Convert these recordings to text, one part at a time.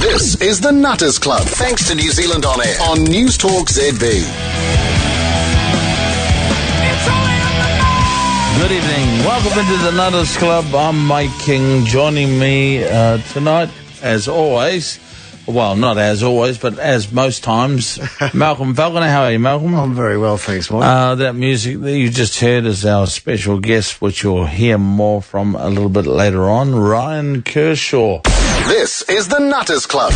This is the Nutters Club, thanks to New Zealand On Air on News Talk ZB. Good evening. Welcome into the Nutters Club. I'm Mike King. Joining me tonight, as always, well, not as always, but as most times, Malcolm Falconer. How are you, Malcolm? I'm very well, thanks, Mike. That music that you just heard is our special guest, which you'll hear more from a little bit later on, Ryan Kershaw. This is the Nutters Club,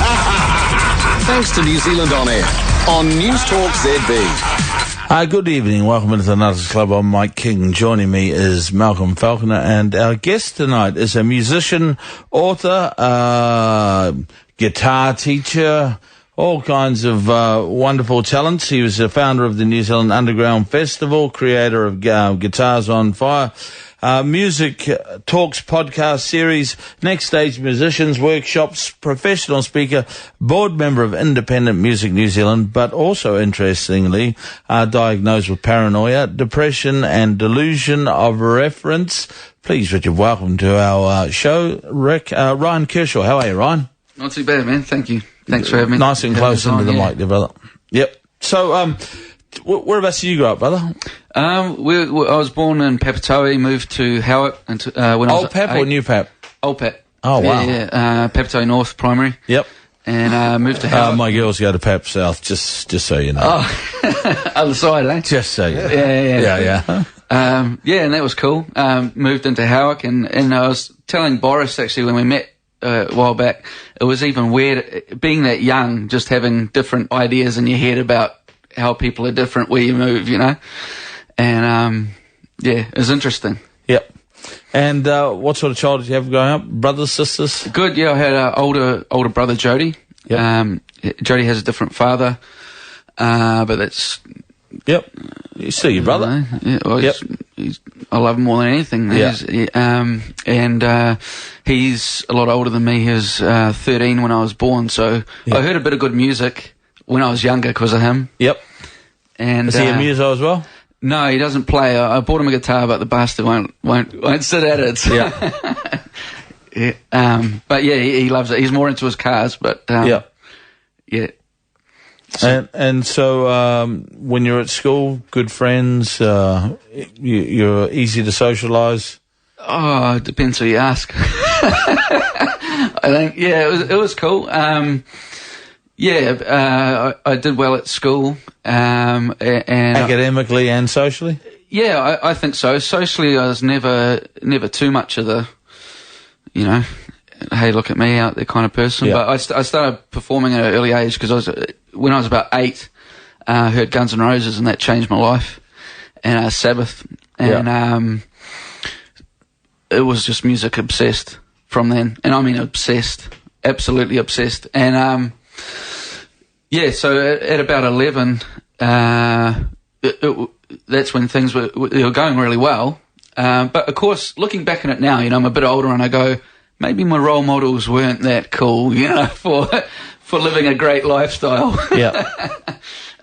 thanks to New Zealand On Air on News Talk ZB. Good evening. Welcome into the Nutters Club. I'm Mike King. Joining me is Malcolm Falconer, and our guest tonight is a musician, author, guitar teacher, all kinds of wonderful talents. He was the founder of the New Zealand Underground Festival, creator of Guitars on Fire, Music Talks podcast series, Next Stage Musicians Workshops, professional speaker, board member of Independent Music New Zealand, but also, interestingly, diagnosed with paranoia, depression and delusion of reference. Please, Richard, welcome to our show. Ryan Kershaw. How are you, Ryan? Not too bad, man. Thank you. Thanks for having me. Nice and close into the mic, develop. Yep. So, whereabouts did you grow up, brother? I was born in Papatoe, moved to Howick. When I was Old Pap or New Pap? Old Pap. Oh, wow. Yeah, Papatoe North Primary. Yep. And moved to Howick. My girls go to Pap South, just so you know. Oh, other side, eh? Just so you know. Yeah. Yeah, and that was cool. Moved into Howick, and I was telling Boris, actually, when we met a while back, it was even weird being that young, just having different ideas in your head about how people are different where you move, you know. And yeah, it was interesting. Yep. And what sort of child did you have growing up? Brothers, sisters? Good. Yeah, I had an older brother, Jody. Yep. Jody has a different father, but that's. Yep. He's still your brother. Yeah, well, yep. I love him more than anything. Yeah. He's a lot older than me. He was 13 when I was born, so yep. I heard a bit of good music when I was younger because of him. Yep. And is he a muso as well? No, he doesn't play. I bought him a guitar, but the bastard won't sit at it. Yeah. Yeah. But yeah, he loves it. He's more into his cars, but yeah. Yeah. And so when you're at school, good friends, you're easy to socialise? Oh, it depends who you ask. I think, yeah, it was cool. I did well at school. And academically and socially? Yeah, I think so. Socially, I was never too much of the, you know, hey, look at me out there kind of person. Yeah. But I started performing at an early age because when I was about 8, I heard Guns N' Roses, and that changed my life. And Sabbath. And it was just music obsessed from then. And I mean obsessed. Absolutely obsessed. And so at about 11, that's when things were going really well. But of course, looking back on it now, you know, I'm a bit older and I go, maybe my role models weren't that cool, you know, for living a great lifestyle. Yeah.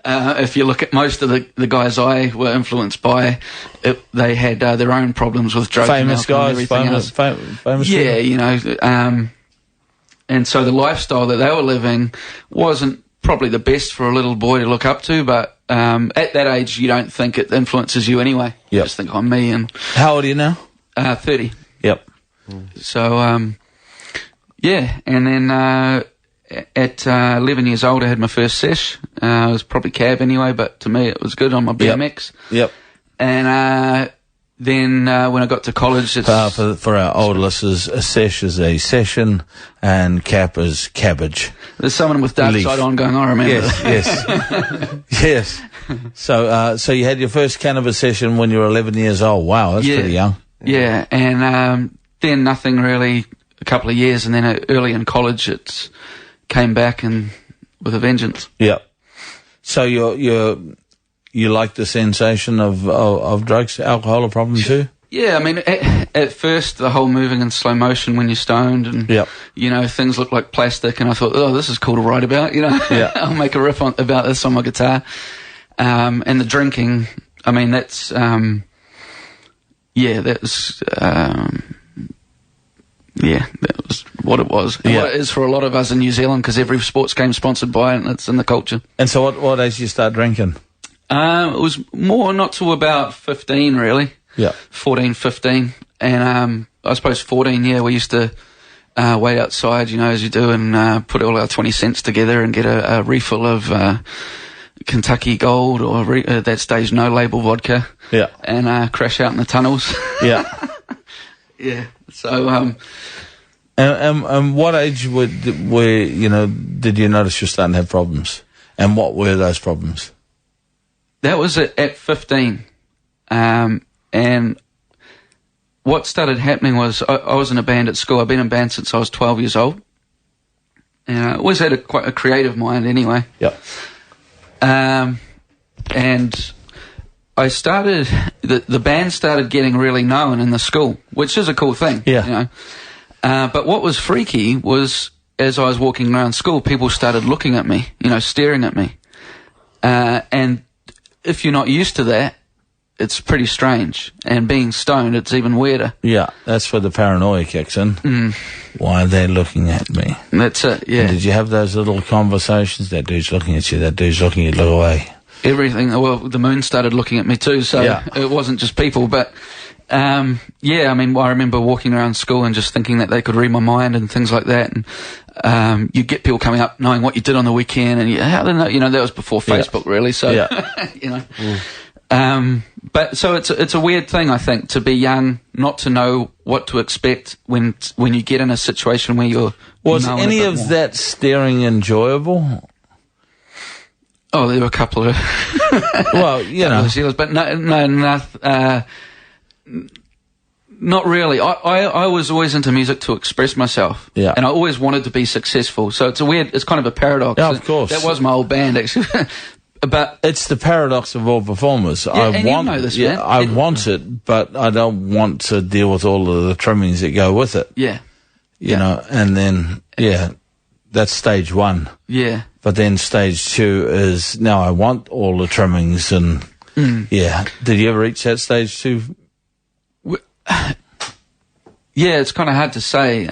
If you look at most of the guys I were influenced by, they had their own problems with drugs famous and alcohol guys, and everything else. Famous yeah, people. you know. And so the lifestyle that they were living wasn't probably the best for a little boy to look up to, but at that age, you don't think it influences you anyway. You just think, I'm me. And how old are you now? 30. Yep. So, and then at 11 years old, I had my first sesh. It was probably cab anyway, but to me it was good on my BMX. Yep. And then when I got to college, it's... for our old listeners, a sesh is a session and cap is cabbage. There's someone with dark side on going, I remember. Yes. Yes. So you had your first cannabis session when you were 11 years old. Wow, that's pretty young. Yeah, and then nothing really, a couple of years, and then early in college it came back and with a vengeance. Yeah. So you like the sensation of drugs, alcohol a problem too? Yeah, I mean, at first, the whole moving in slow motion when you're stoned and, you know, things look like plastic, and I thought, oh, this is cool to write about, you know. Yeah. I'll make a riff about this on my guitar. And the drinking, I mean, that's, that was what it was. And what it is for a lot of us in New Zealand, because every sports game's sponsored by it and it's in the culture. And so what age did you start drinking? It was more not till about 15, really. Yeah. 14, 15. And I suppose 14, we used to wait outside, as you do, and put all our 20 cents together and get a refill of Kentucky Gold or at that stage no label vodka. Yeah. And crash out in the tunnels. Yeah. Yeah. So and what age did you notice you're starting to have problems? And what were those problems? That was at 15. And what started happening was I was in a band at school. I've been in band since I was 12 years old. And I always had quite a creative mind anyway. Yep. And I started, the band started getting really known in the school, which is a cool thing. Yeah. But what was freaky was, as I was walking around school, people started looking at me, staring at me. And if you're not used to that, it's pretty strange. And being stoned, it's even weirder. Yeah, that's where the paranoia kicks in. Why are they looking at me? That's it, yeah. And did you have those little conversations? That dude's looking at you, that dude's looking at you, look away. Everything. Well, the moon started looking at me too, so it wasn't just people. But, I remember walking around school and just thinking that they could read my mind and things like that. And you get people coming up knowing what you did on the weekend, and how they know, that was before Facebook, really. So, but so it's a weird thing, I think, to be young, not to know what to expect when you get in a situation where you're. Was any of that staring enjoyable? Oh, there were a couple of. Well, but not really. I was always into music to express myself. Yeah. And I always wanted to be successful. So it's kind of a paradox. Yeah, of course. That was my old band, actually. But it's the paradox of all performers. I want this, man. I want it, but I don't want to deal with all of the trimmings that go with it. Yeah. You know, and then, that's stage one. Yeah. But then stage two is, now I want all the trimmings and, Did you ever reach that stage two? Yeah, it's kind of hard to say.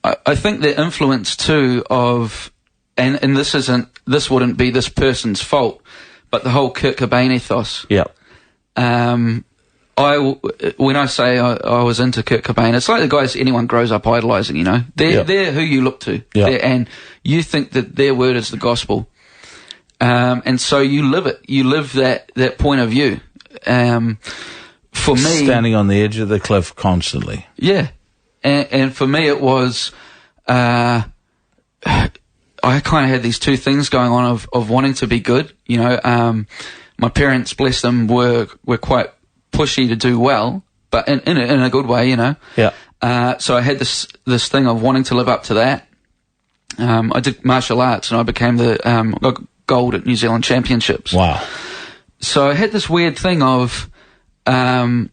I think the influence too of, and this wouldn't be this person's fault, but the whole Kurt Cobain ethos. Yeah. When I say I was into Kurt Cobain, it's like the guys anyone grows up idolizing, They're who you look to. Yeah. And you think that their word is the gospel. And so you live it. You live that point of view. For me, standing on the edge of the cliff constantly. Yeah. And for me it was, I kind of had these two things going on of wanting to be good. My parents, bless them, were quite pushy to do well, but in a good way, Yeah. So I had this thing of wanting to live up to that. I did martial arts and I became got gold at New Zealand Championships. Wow. So I had this weird thing of having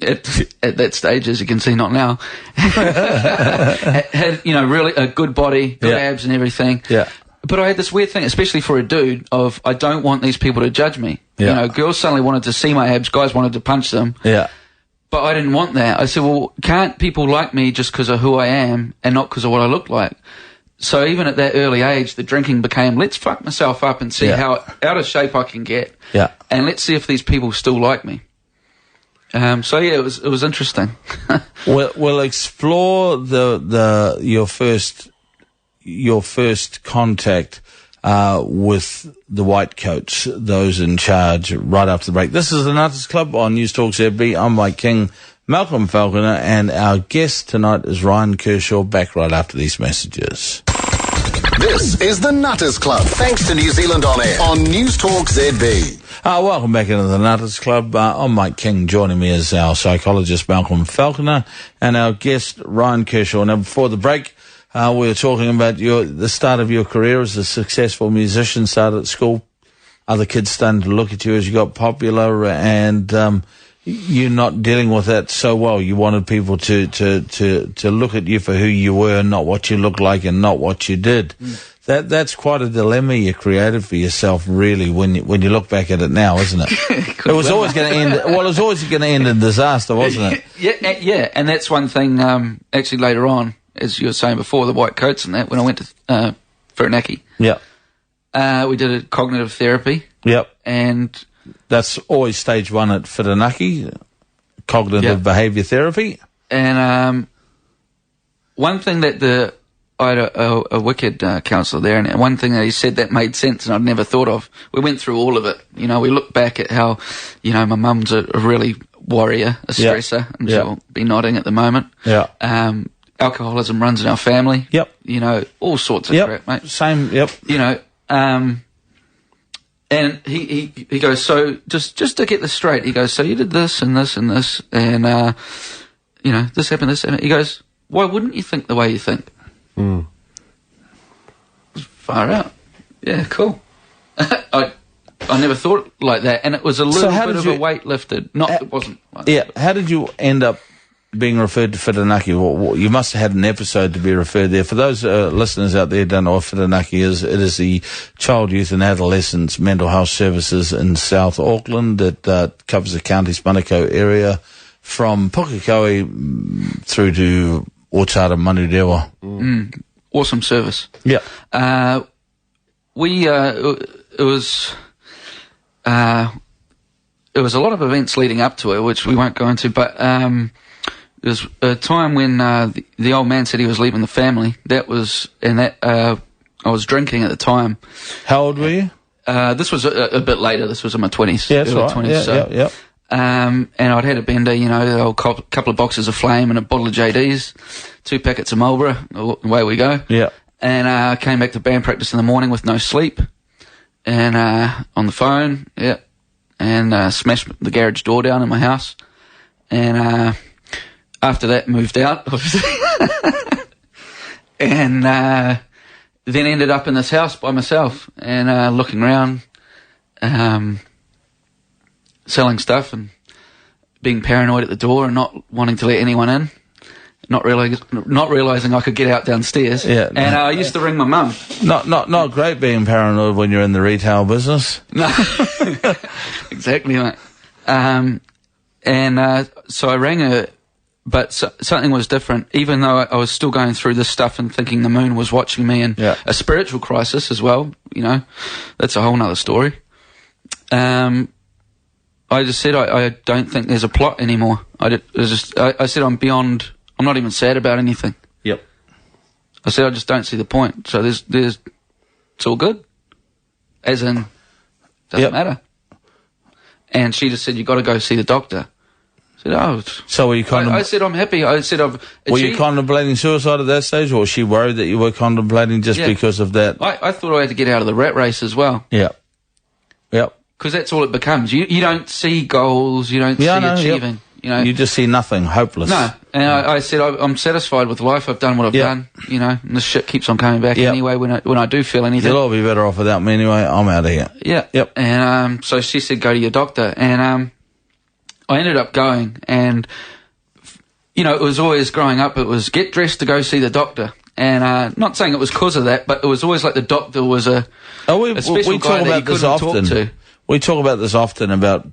at that stage, as you can see, not now, had really a good body, good abs and everything. Yeah. But I had this weird thing, especially for a dude, of I don't want these people to judge me. Yeah. Girls suddenly wanted to see my abs, guys wanted to punch them. Yeah. But I didn't want that. I said, well, can't people like me just because of who I am and not because of what I look like? So even at that early age, the drinking became, let's fuck myself up and see how out of shape I can get. Yeah. And let's see if these people still like me. It was interesting. We'll explore your first contact with the white coats, those in charge, right after the break. This is the Nutters Club on News Talk ZB. I'm Mike King, Malcolm Falconer, and our guest tonight is Ryan Kershaw. Back right after these messages. This is the Nutters Club, thanks to New Zealand On Air on News Talk ZB. Welcome back into the Nutters Club. I'm Mike King. Joining me is our psychologist, Malcolm Falconer, and our guest, Ryan Kershaw. Now, before the break, we were talking about the start of your career as a successful musician. Started at school. Other kids starting to look at you as you got popular, and you're not dealing with that so well. You wanted people to look at you for who you were, not what you looked like, and not what you did. That's quite a dilemma you created for yourself, really, when you look back at it now, isn't it? It was always going to end. Well, it was always going to end in disaster, wasn't it? Yeah, and that's one thing. Actually, later on, as you were saying before, the white coats and that. When I went to Whirinaki, we did a cognitive therapy. Yep, and that's always stage 1 at Whirinaki, cognitive behaviour therapy. And one thing that I had a wicked counsellor there, and one thing that he said that made sense and I'd never thought of. We went through all of it. You know, we looked back at how, you know, my mum's a really warrior, a stressor, and she'll be nodding at the moment. Yeah. Alcoholism runs in our family. Yep. You know, all sorts of crap, mate. Same, yep. You know, and he goes, so just to get this straight, he goes, so you did this and this and this, and, you know, this happened, this happened. He goes, why wouldn't you think the way you think? Far out. Yeah, cool. I never thought like that, and it was a little bit of a weight lifted. It wasn't. Like that. How did you end up being referred to Whirinaki? You must have had an episode to be referred there. For those listeners out there who don't know what Whirinaki is, it is the Child, Youth and Adolescents Mental Health Services in South Auckland. It covers the county's Manukau area from Pukekohe through to Otara Manurewa. Awesome service. Yeah. It was a lot of events leading up to it, which we won't go into, but there was a time when the old man said he was leaving the family. That was, and that I was drinking at the time. How old were you? This was a bit later. This was in my 20s. Yeah, that's early right. 20s, Yeah. and I'd had a bender, you know, a couple of boxes of Flame and a bottle of JD's, 2 packets of Marlboro, away we go. Yeah. And I came back to band practice in the morning with no sleep, and on the phone, and smashed the garage door down in my house, and after that moved out, obviously, and then ended up in this house by myself, and looking around, selling stuff and being paranoid at the door and not wanting to let anyone in, not realizing I could get out downstairs. Yeah, and I used to ring my mum. Not great being paranoid when you're in the retail business. No, exactly, mate. So I rang her, but something was different. Even though I was still going through this stuff and thinking the moon was watching me, and a spiritual crisis as well. You know, that's a whole nother story. I just said I don't think there's a plot anymore. I said I'm beyond. I'm not even sad about anything. Yep. I said I just don't see the point. So there's it's all good. As in, doesn't matter. And she just said, you got to go see the doctor. I said, oh. So were you I said I'm happy. I said Were you contemplating suicide at that stage, or was she worried that you were contemplating just because of that? I thought I had to get out of the rat race as well. Yeah. Yep. Because that's all it becomes. You don't see goals. You don't see achieving. Yep. You know, you just see nothing, hopeless. No, and I said I'm satisfied with life. I've done what I've done. You know, and this shit keeps on coming back anyway. When I do feel anything, you'll all be better off without me anyway. I'm out of here. Yeah. Yep. And so she said, go to your doctor, and I ended up going, and you know, it was always growing up. It was get dressed to go see the doctor. And not saying it was because of that, but it was always like the doctor was a special guy that you couldn't talk to. We talk about this often, about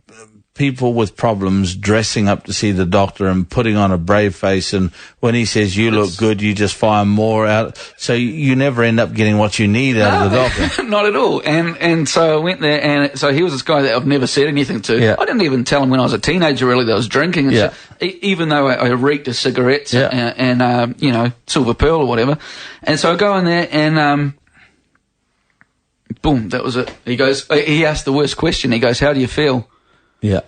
people with problems dressing up to see the doctor and putting on a brave face, and when he says you look good, you just fire more out. So you never end up getting what you need out of the doctor. Not at all. And so I went there, and so he was this guy that I've never said anything to. Yeah. I didn't even tell him when I was a teenager, really, that I was drinking. And even though I reeked of cigarettes and you know, Silver Pearl or whatever. And so I go in there, and boom, that was it. He asked the worst question. He goes, how do you feel? Yeah.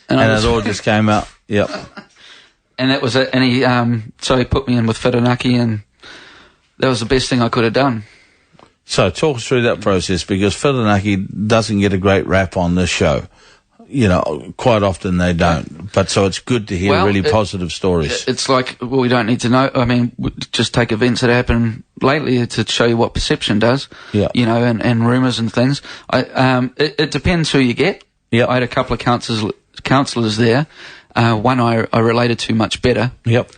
And it all just came out. Yep. And that was it. And he so he put me in with Whirinaki, and that was the best thing I could have done. So talk us through that process, because Whirinaki doesn't get a great rap on this show. You know, quite often they don't. But so it's good to hear really positive stories. It's like, well, we don't need to know. I mean, just take events that happen lately to show you what perception does. Yeah. You know, and rumours and things. It depends who you get. Yeah. I had a couple of counsellors there. One I related to much better. Yep.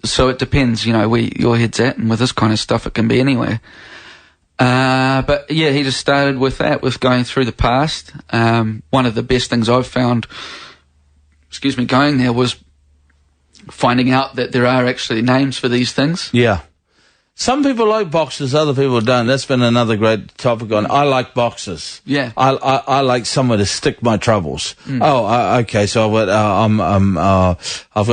so it depends, where your head's at, and with this kind of stuff, it can be anywhere. But yeah, he just started with that, with going through the past. One of the best things I've found, going there was finding out that there are actually names for these things. Yeah. Some people like boxes, other people don't. That's been another great topic on. I like boxes. Yeah. I like somewhere to stick my troubles. Okay. So I've got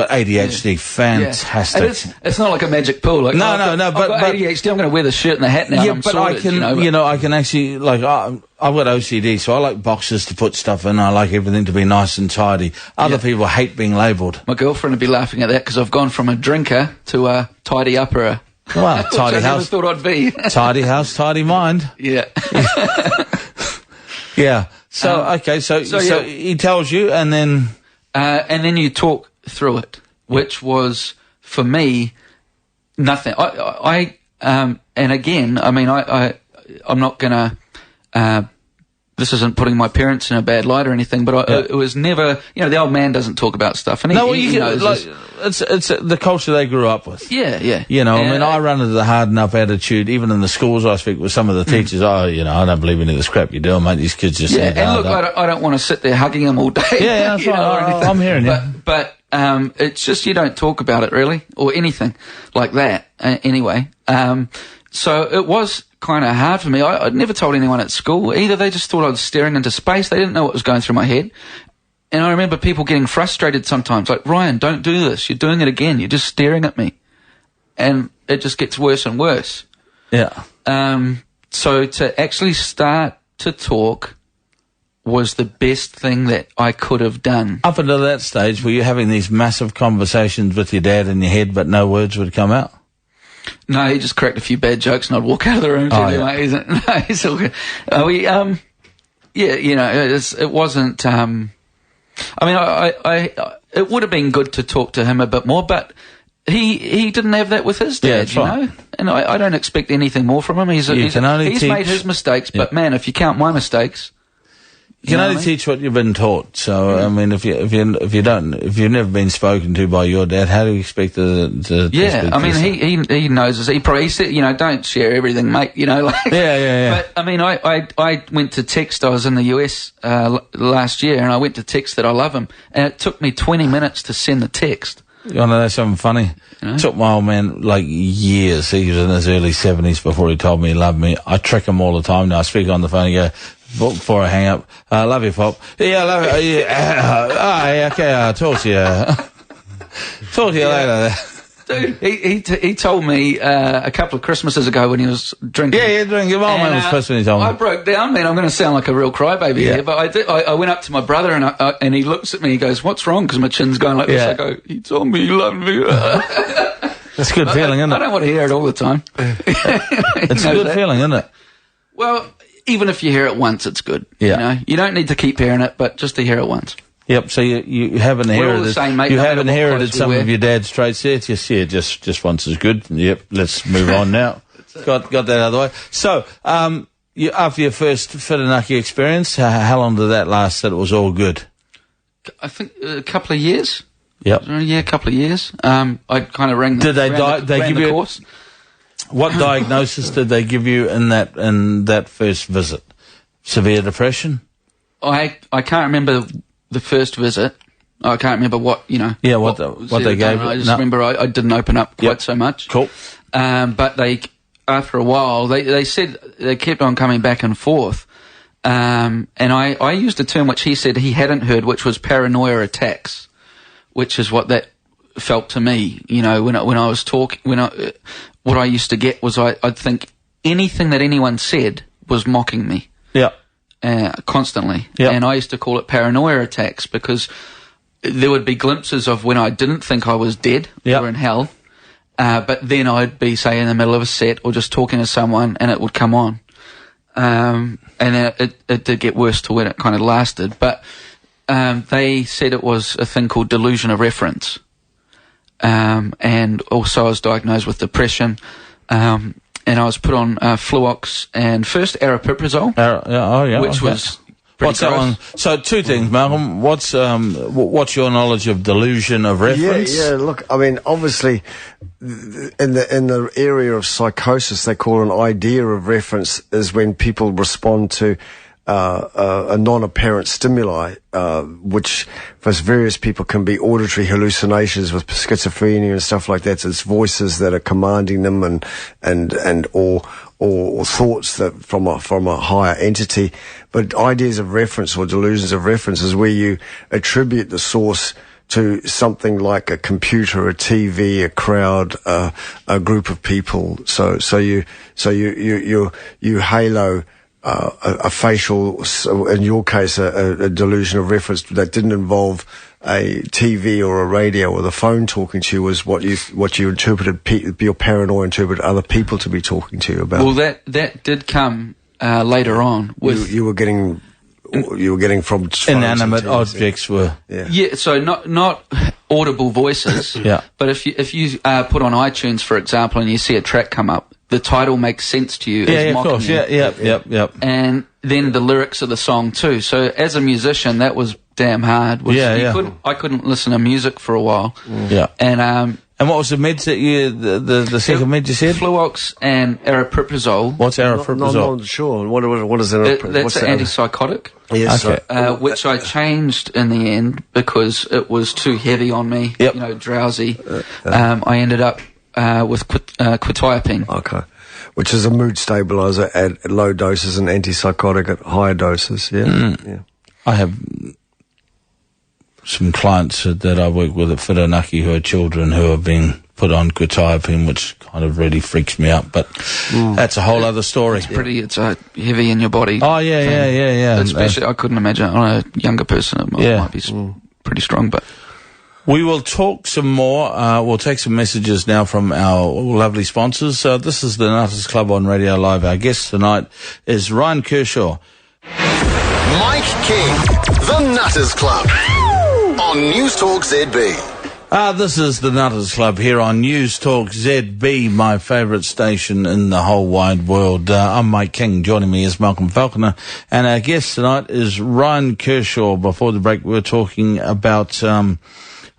ADHD. Yeah. Fantastic. Yeah. It's not like a magic pill. Like, no. I've got ADHD. I'm going to wear the shirt and the hat now. Yeah, I'm but sorted, I can, I can actually, like, I've got OCD, so I like boxes to put stuff in. I like everything to be nice and tidy. Other people hate being labelled. My girlfriend would be laughing at that because I've gone from a drinker to a tidy upper. Well, tidy house. I never thought I'd be. Tidy house, tidy mind. Yeah. Yeah. So, okay, so he tells you, and then you talk through it, which was, for me, nothing. And again, I mean, I'm not gonna, this isn't putting my parents in a bad light or anything, but it was never, the old man doesn't talk about stuff. And he knows it's the culture they grew up with. Yeah. I mean, I run into the hard enough attitude, even in the schools I speak with some of the teachers, I don't believe any of this crap you're doing, mate. These kids just and look, I don't want to sit there hugging them all day. Yeah, that's right. I'm hearing you. But it's just you don't talk about it, really, or anything like that, anyway. So it was kind of hard for me. I'd never told anyone at school. Either they just thought I was staring into space. They didn't know what was going through my head. And I remember people getting frustrated sometimes, like, Ryan, don't do this. You're doing it again. You're just staring at me. And it just gets worse and worse. Yeah. So to actually start to talk was the best thing that I could have done. Up until that stage, were you having these massive conversations with your dad in your head, but no words would come out? No, he just cracked a few bad jokes and I'd walk out of the room. He's all good. It wasn't, I mean, it would have been good to talk to him a bit more, but he didn't have that with his dad, right. And I don't expect anything more from him. He's made his mistakes, but man, if you count my mistakes, you can only teach what you've been taught. So I mean, if you've never been spoken to by your dad, how do you expect to I mean, he knows us. He probably said, don't share everything, mate. Yeah. But I mean, I went to text. I was in the US last year, and I went to text that I love him, and it took me 20 minutes to send the text. You want to know something funny? It took my old man years. He was in his early 70s before he told me he loved me. I trick him all the time now. I speak on the phone and go, before I hang up, love you, Pop. Yeah, love you. Yeah, okay, I'll talk to you. Talk to you later. Dude, he told me a couple of Christmases ago when he was drinking. Yeah, drinking. My old man was pissed when he told me. I broke down, man. I'm going to sound like a real crybaby here, but I went up to my brother and he looks at me. He goes, "What's wrong?" Because my chin's going like this. I go, "He told me he loved me." That's a good feeling, isn't it? I don't want to hear it all the time. It's a good feeling, isn't it? Well, even if you hear it once, it's good. Yeah. You don't need to keep hearing it, but just to hear it once. Yep. So you haven't inherited. Mate, you haven't inherited some of your dad's traits there. Just once is good. Yep. Let's move on now. Got that out of the way. So after your first Whirinaki experience, how long did that last? That it was all good. I think a couple of years. Yep. Yeah, a couple of years. I kind of rang. Did they give you course? What diagnosis did they give you in that first visit? Severe depression? I can't remember the first visit. I can't remember what, Yeah, what they gave you. I just remember I didn't open up quite so much. Cool. But after a while, they said they kept on coming back and forth. And I used a term which he said he hadn't heard, which was paranoia attacks, which is what that felt to me. When I was talking, what I used to get was I'd think anything that anyone said was mocking me. Yeah. Constantly. Yeah. And I used to call it paranoia attacks because there would be glimpses of when I didn't think I was dead or in hell. But then I'd be, say, in the middle of a set or just talking to someone and it would come on. And then it did get worse to when it kind of lasted. But they said it was a thing called delusion of reference. And also I was diagnosed with depression. And I was put on Fluox and first aripiprazole. Which was What's that one? So two things, Malcolm. What's your knowledge of delusion of reference? Yeah. Look, I mean, obviously, in the area of psychosis, they call an idea of reference is when people respond to a non-apparent stimuli, which for various people can be auditory hallucinations with schizophrenia and stuff like that. So it's voices that are commanding them or thoughts that from a higher entity. But ideas of reference or delusions of reference is where you attribute the source to something like a computer, a TV, a crowd, a group of people. So you halo a facial, in your case, a delusion of reference that didn't involve a TV or a radio or the phone talking to you, was what you interpreted, your paranoia interpreted other people to be talking to you about. Well, that did come later on. With you were getting from inanimate objects were. Yeah. So not audible voices. Yeah. But if you put on iTunes, for example, and you see a track come up, the title makes sense to you. Yeah, of course. Yep. And then the lyrics of the song too. So as a musician, that was damn hard. I couldn't listen to music for a while. Yeah. And what was the meds that the second med you said? Fluox and aripiprazole. What's aripiprazole? Not sure. What is it? That's an antipsychotic. Yes. Okay. Which I changed in the end because it was too heavy on me. Yep. Drowsy. I ended up with quetiapine. Okay. Which is a mood stabilizer at low doses and antipsychotic at higher doses. Yeah. Yeah. I have some clients that I work with at Whiranaki who are children who have been put on quetiapine, which kind of really freaks me out, but that's a whole other story. It's heavy in your body. Oh, yeah. Especially, I couldn't imagine on a younger person, it might be pretty strong, but... We will talk some more. We'll take some messages now from our lovely sponsors. This is the Nutters Club on Radio Live. Our guest tonight is Ryan Kershaw. Mike King, the Nutters Club on News Talk ZB. This is the Nutters Club here on News Talk ZB, my favourite station in the whole wide world. I'm Mike King. Joining me is Malcolm Falconer, and our guest tonight is Ryan Kershaw. Before the break, we were talking about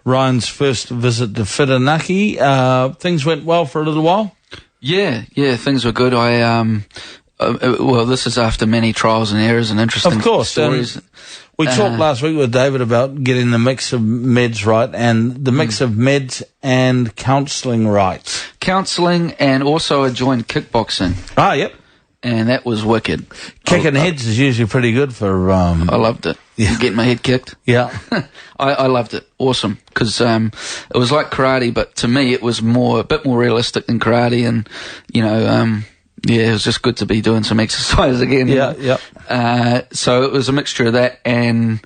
Ryan's first visit to Whiranaki. Things went well for a little while? Yeah, things were good. Well, this is after many trials and errors and interesting stories. We talked last week with David about getting the mix of meds right and the mix of meds and counselling right. Counselling and also I joined kickboxing. Ah, yep. And that was wicked. Kicking heads is usually pretty good for... I loved it. Yeah. Getting my head kicked. Yeah. I loved it. Awesome. Because it was like karate, but to me it was a bit more realistic than karate. And, it was just good to be doing some exercise again. Yeah. So it was a mixture of that and...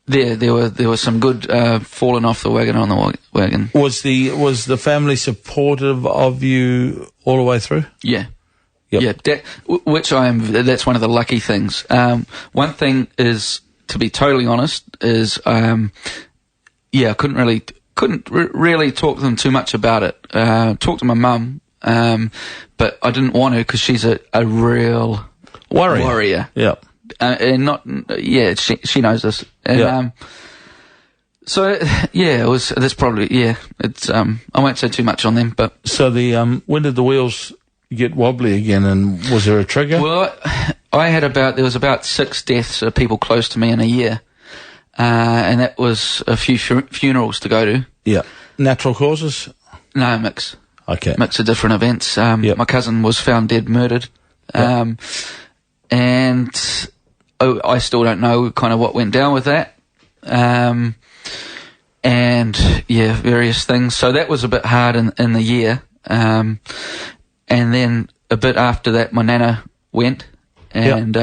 There was some good falling off the wagon on the wagon. Was the family supportive of you all the way through? Yeah. Yep. Yeah, that's one of the lucky things. One thing is, to be totally honest, is I couldn't really talk to them too much about it. Talk to my mum, but I didn't want to because she's a real warrior. Yeah. She knows this. And, that's probably, it's, I won't say too much on them, but. So when did the wheels get wobbly again, and was there a trigger? Well, there was about 6 deaths of people close to me in a year, and that was a few funerals to go to. Yeah. Natural causes? No, mix. Okay. Mix of different events. My cousin was found dead, murdered. Yep. And I still don't know kind of what went down with that. Various things. So that was a bit hard in the year. And then a bit after that, my nana went. And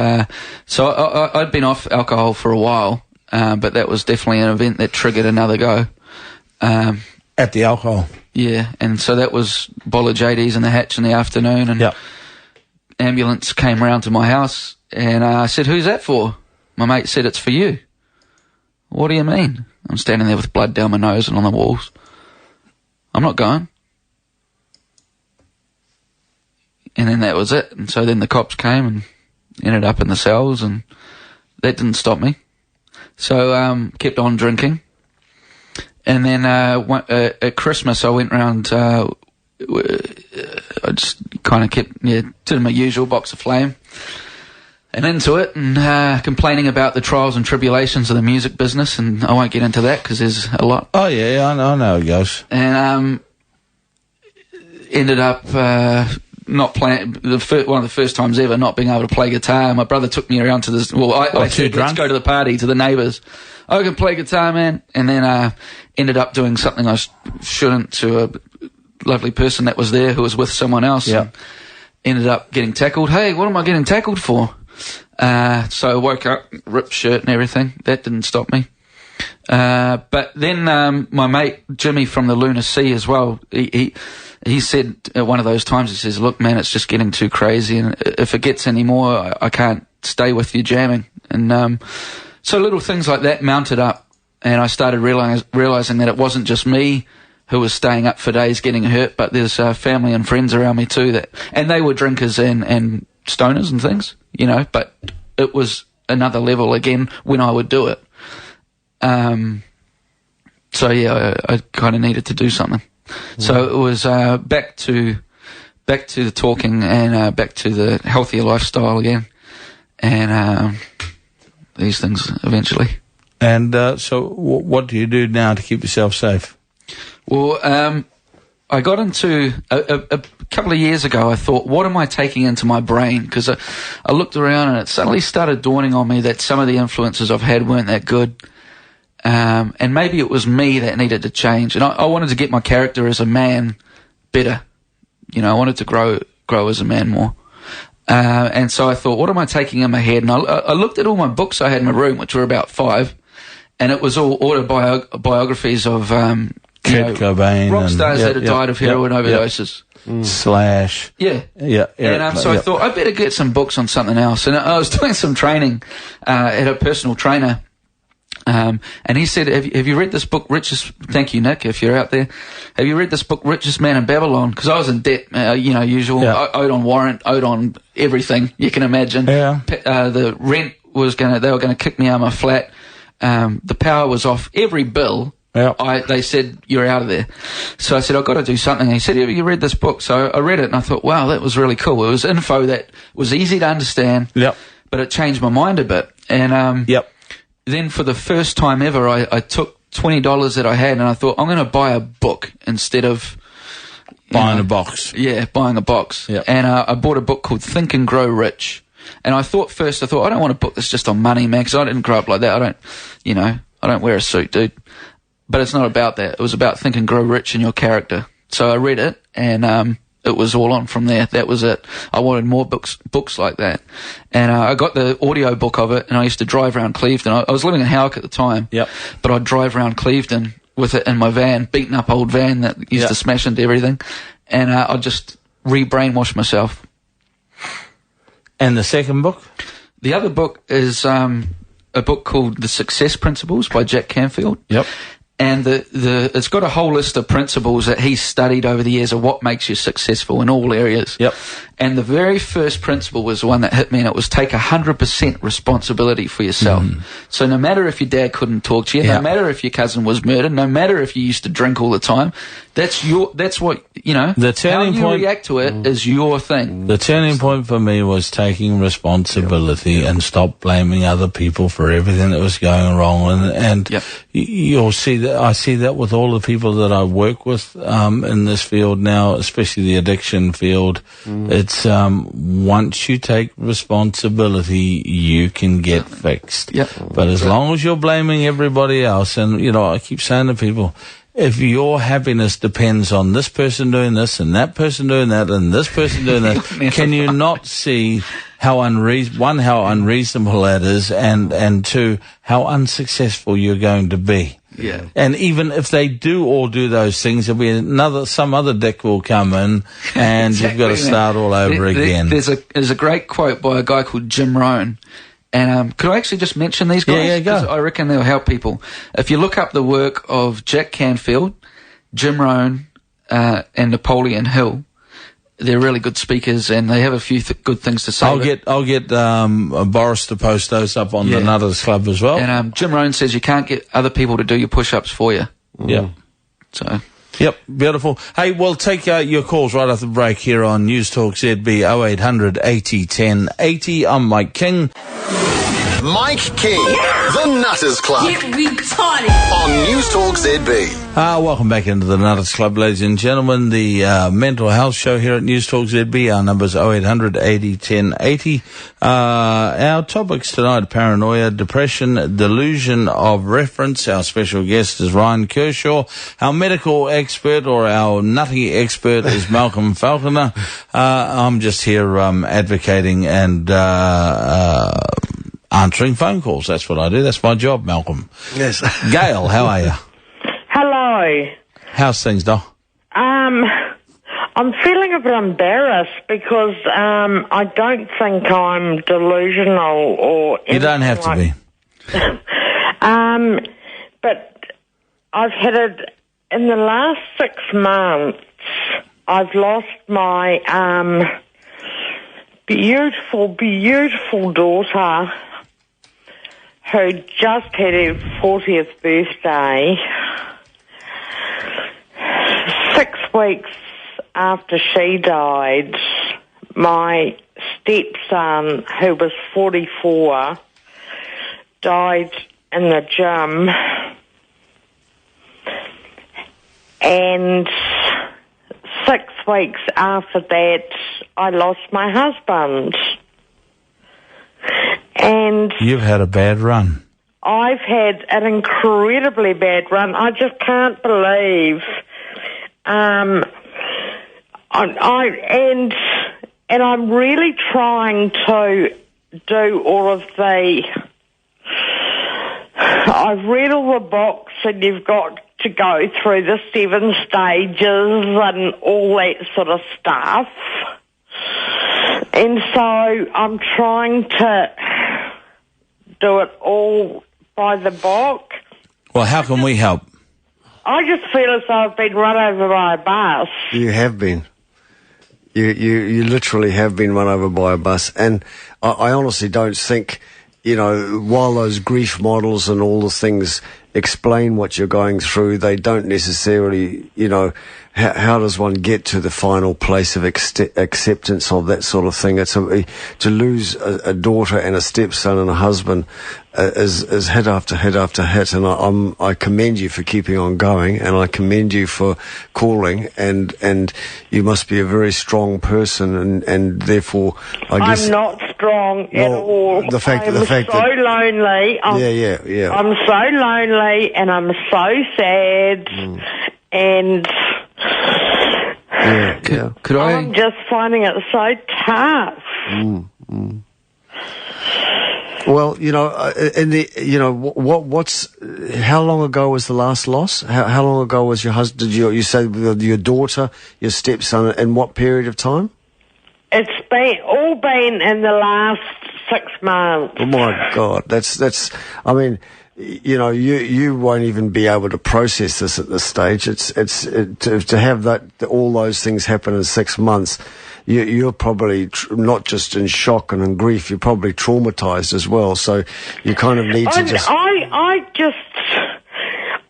so I'd been off alcohol for a while, but that was definitely an event that triggered another go. At the alcohol? Yeah, and so that was bowl of JDs in the hatch in the afternoon, and ambulance came round to my house, and I said, "Who's that for?" My mate said, "It's for you." What do you mean? I'm standing there with blood down my nose and on the walls. I'm not going. And then that was it. And so then the cops came and ended up in the cells, and that didn't stop me. So kept on drinking. And then at Christmas I went round, I just kind of kept, did my usual box of flame and into it, and complaining about the trials and tribulations of the music business, and I won't get into that because there's a lot. Oh yeah, I know how it goes. And ended up not playing, one of the first times ever not being able to play guitar. My brother took me around to this, I said, let's go to the party, to the neighbours. I can play guitar, man. And then ended up doing something I shouldn't to a lovely person that was there who was with someone else. Yeah. And ended up getting tackled. Hey, what am I getting tackled for? So I woke up, ripped shirt and everything. That didn't stop me. But then my mate Jimmy from the Lunar Sea as well, he said at one of those times, he says, look, man, it's just getting too crazy, and if it gets any more, I can't stay with you jamming. And so little things like that mounted up, and I started realising that it wasn't just me who was staying up for days getting hurt, but there's family and friends around me too, and they were drinkers and stoners and things, but it was another level again when I would do it. So yeah, I kind of needed to do something. So it was back to the talking and back to the healthier lifestyle again, and these things eventually. And so what do you do now to keep yourself safe? Well, I got into a couple of years ago. I thought, what am I taking into my brain? Because I looked around and it suddenly started dawning on me that some of the influences I've had weren't that good. And maybe it was me that needed to change. And I wanted to get my character as a man better. I wanted to grow as a man more. And so I thought, what am I taking in my head? And I looked at all my books I had in my room, which were about 5, and it was all autobiographies of Kurt Cobain, rock stars that had died of heroin overdoses. Slash. Yeah. Yeah. And so I thought, I better get some books on something else. And I was doing some training at a personal trainer. And he said, have you read this book, thank you, Nick, if you're out there. Have you read this book, Richest Man in Babylon? Because I was in debt, usual, owed on warrant, owed on everything you can imagine. Yeah. The rent they were going to kick me out of my flat. The power was off. Every bill, they said, you're out of there. So I said, I've got to do something. And he said, have you read this book? So I read it and I thought, wow, that was really cool. It was info that was easy to understand, but it changed my mind a bit. And, then for the first time ever, I took $20 that I had and I thought, I'm going to buy a book instead of buying a box. Yeah, buying a box. Yep. And I bought a book called Think and Grow Rich. And I thought, I don't want a book that's just on money, man, because I didn't grow up like that. I don't wear a suit, dude. But it's not about that. It was about Think and Grow Rich in your character. So I read it, and it was all on from there. That was it. I wanted more books like that. And I got the audio book of it, and I used to drive around Clevedon. I was living in Howick at the time, but I'd drive around Clevedon with it in my van, beaten up old van that used to smash into everything, and I'd just re-brainwash myself. And the second book? The other book is a book called The Success Principles by Jack Canfield. Yep. And it's got a whole list of principles that he's studied over the years of what makes you successful in all areas. Yep. And the very first principle was the one that hit me, and it was take 100% responsibility for yourself. So no matter if your dad couldn't talk to you, no matter if your cousin was murdered, no matter if you used to drink all the time, that's what, the turning how you react to it is your thing. The turning point for me was taking responsibility and stop blaming other people for everything that was going wrong. And you'll see that, I see that with all the people that I work with, in this field now, especially the addiction field. It's, once you take responsibility, you can get fixed. But as long as you're blaming everybody else, and, I keep saying to people, if your happiness depends on this person doing this and that person doing that and this person doing that, can you not see how unreasonable that is, and two, how unsuccessful you're going to be? Yeah. And even if they do all do those things, there'll be some other dick will come in, and you've got to start all over again. There's a great quote by a guy called Jim Rohn. And could I actually just mention these guys? Yeah, go. 'Cause I reckon they'll help people. If you look up the work of Jack Canfield, Jim Rohn, and Napoleon Hill, they're really good speakers, and they have a few good things to say. I'll get Boris to post those up on the Nutters Club as well. And Jim Rohn says you can't get other people to do your push-ups for you. Yeah. So. Yep, beautiful. Hey, we'll take your calls right after the break here on News Talk ZB 0800 80 10 80. I'm Mike King. Mike King, the Nutters Club. Get retarded. On News Talk ZB. Welcome back into the Nutters Club, ladies and gentlemen. The mental health show here at News Talk ZB. Our number's 0800 80 10 80. Our topics tonight, paranoia, depression, delusion of reference. Our special guest is Ryan Kershaw. Our medical expert, or our nutty expert, is Malcolm Falconer. I'm just here advocating and answering phone calls. That's what I do. That's my job, Malcolm. Yes. Gail, how are you? Hello. How's things, Doc? I'm feeling a bit embarrassed because I don't think I'm delusional or anything. You don't have to be. But I've had it in the last 6 months. I've lost my beautiful, beautiful daughter who just had her 40th birthday. 6 weeks after she died, my stepson, who was 44, died in the gym. And 6 weeks after that, I lost my husband. And You've had a bad run. I've had an incredibly bad run. I just can't believe. And I'm really trying to do all of the. I've read all the books, and you've got to go through the 7 stages and all that sort of stuff. And so I'm trying to do it all by the book. Well, how can we help? I just feel as though I've been run over by a bus. You have been. You literally have been run over by a bus. And I honestly don't think, while those grief models and all the things explain what you're going through, they don't necessarily, how does one get to the final place of acceptance of that sort of thing? It's to lose a daughter and a stepson and a husband is hit after hit after hit, and I commend you for keeping on going, and I commend you for calling, and you must be a very strong person, and therefore I guess I'm not strong at all. The fact I'm that so lonely. Yeah. I'm so lonely, and I'm so sad, and Could I? I'm just finding it so tough. Well, how long ago was the last loss? How long ago was your husband? You said your daughter, your stepson, in what period of time? It's been in the last 6 months. Oh my God, that's. I mean, you won't even be able to process this at this stage. To have all those things happen in 6 months. You're probably not just in shock and in grief. You're probably traumatized as well. So you kind of need to just.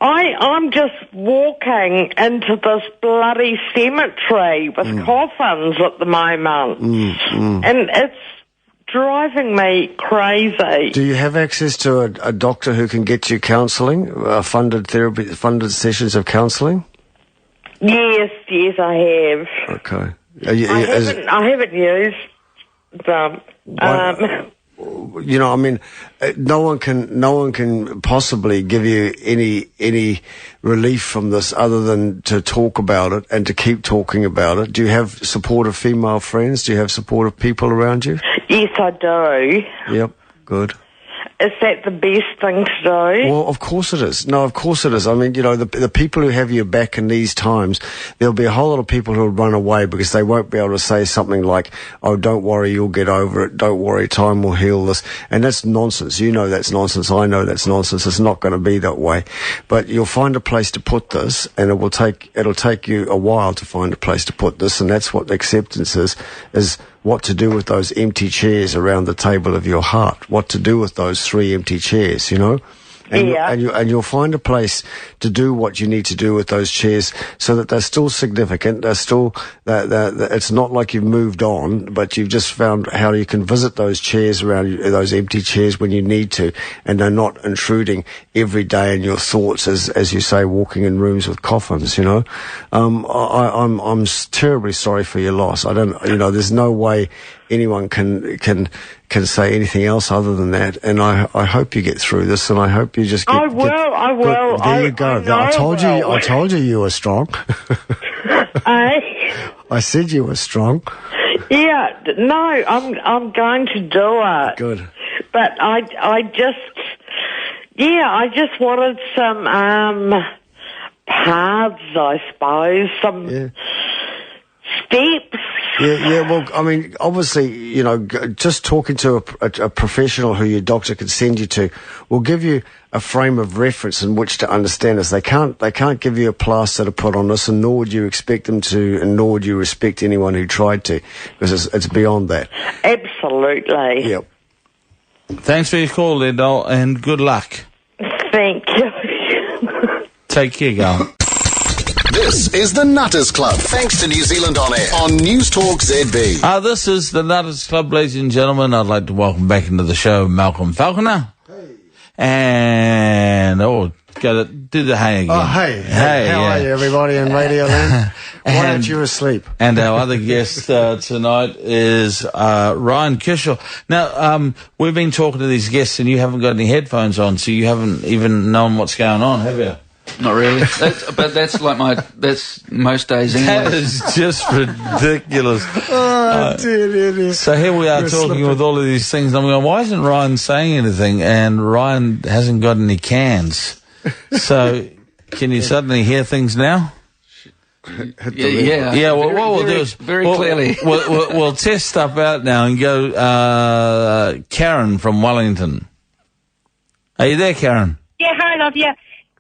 I'm just walking into this bloody cemetery with coffins at the moment, and it's driving me crazy. Do you have access to a doctor who can get you counselling, funded therapy, funded sessions of counselling? Yes, I have. Okay. I haven't used them. No one can possibly give you any relief from this other than to talk about it and to keep talking about it. Do you have supportive female friends? Do you have supportive people around you? Yes, I do. Yep, good. is that the best thing to do? Well, of course it is. No, of course it is. I mean, the people who have your back in these times, there'll be a whole lot of people who'll run away because they won't be able to say something like, oh, don't worry, you'll get over it. Don't worry, time will heal this. And that's nonsense. You know that's nonsense. I know that's nonsense. It's not going to be that way. But you'll find a place to put this, and it'll take you a while to find a place to put this, and that's what acceptance is what to do with those empty chairs around the table of your heart, what to do with those 3 empty chairs, And you'll find a place to do what you need to do with those chairs so that they're still significant. They're still, it's not like you've moved on, but you've just found how you can visit those chairs around those empty chairs when you need to, and they're not intruding every day in your thoughts, as you say, walking in rooms with coffins, I'm terribly sorry for your loss. I don't, there's no way anyone can say anything else other than that, and I hope you get through this, and I hope you just get... I will. There you go. I told you were strong. I said you were strong. Yeah, no, I'm going to do it. Good. But I just wanted some paths, I suppose, some steps. Yeah, well, I mean, obviously, just talking to a professional who your doctor could send you to will give you a frame of reference in which to understand this. They can't give you a plaster to put on this, and nor would you expect them to, and nor would you respect anyone who tried to, because it's beyond that. Absolutely. Yep. Thanks for your call, Lidl, and good luck. Thank you. Take care, girl. This is the Nutters Club, thanks to New Zealand On Air on News Talk ZB. This is the Nutters Club, ladies and gentlemen. I'd like to welcome back into the show Malcolm Falconer. Hey. And, do the hey again. Oh, hey. How are you, everybody in Radio Land? Why aren't you asleep? And our other guest tonight is Ryan Kershaw. Now, we've been talking to these guests, and you haven't got any headphones on, so you haven't even known what's going on, have you? Not really. That's most days anyway. That is just ridiculous. Dear. So here we are talking with all of these things, and I'm going, why isn't Ryan saying anything? And Ryan hasn't got any cans. So can you suddenly hear things now? Yeah. Well, what we'll do is clearly. We'll test stuff out now and go. Karen from Wellington. Are you there, Karen? Yeah, hi, love.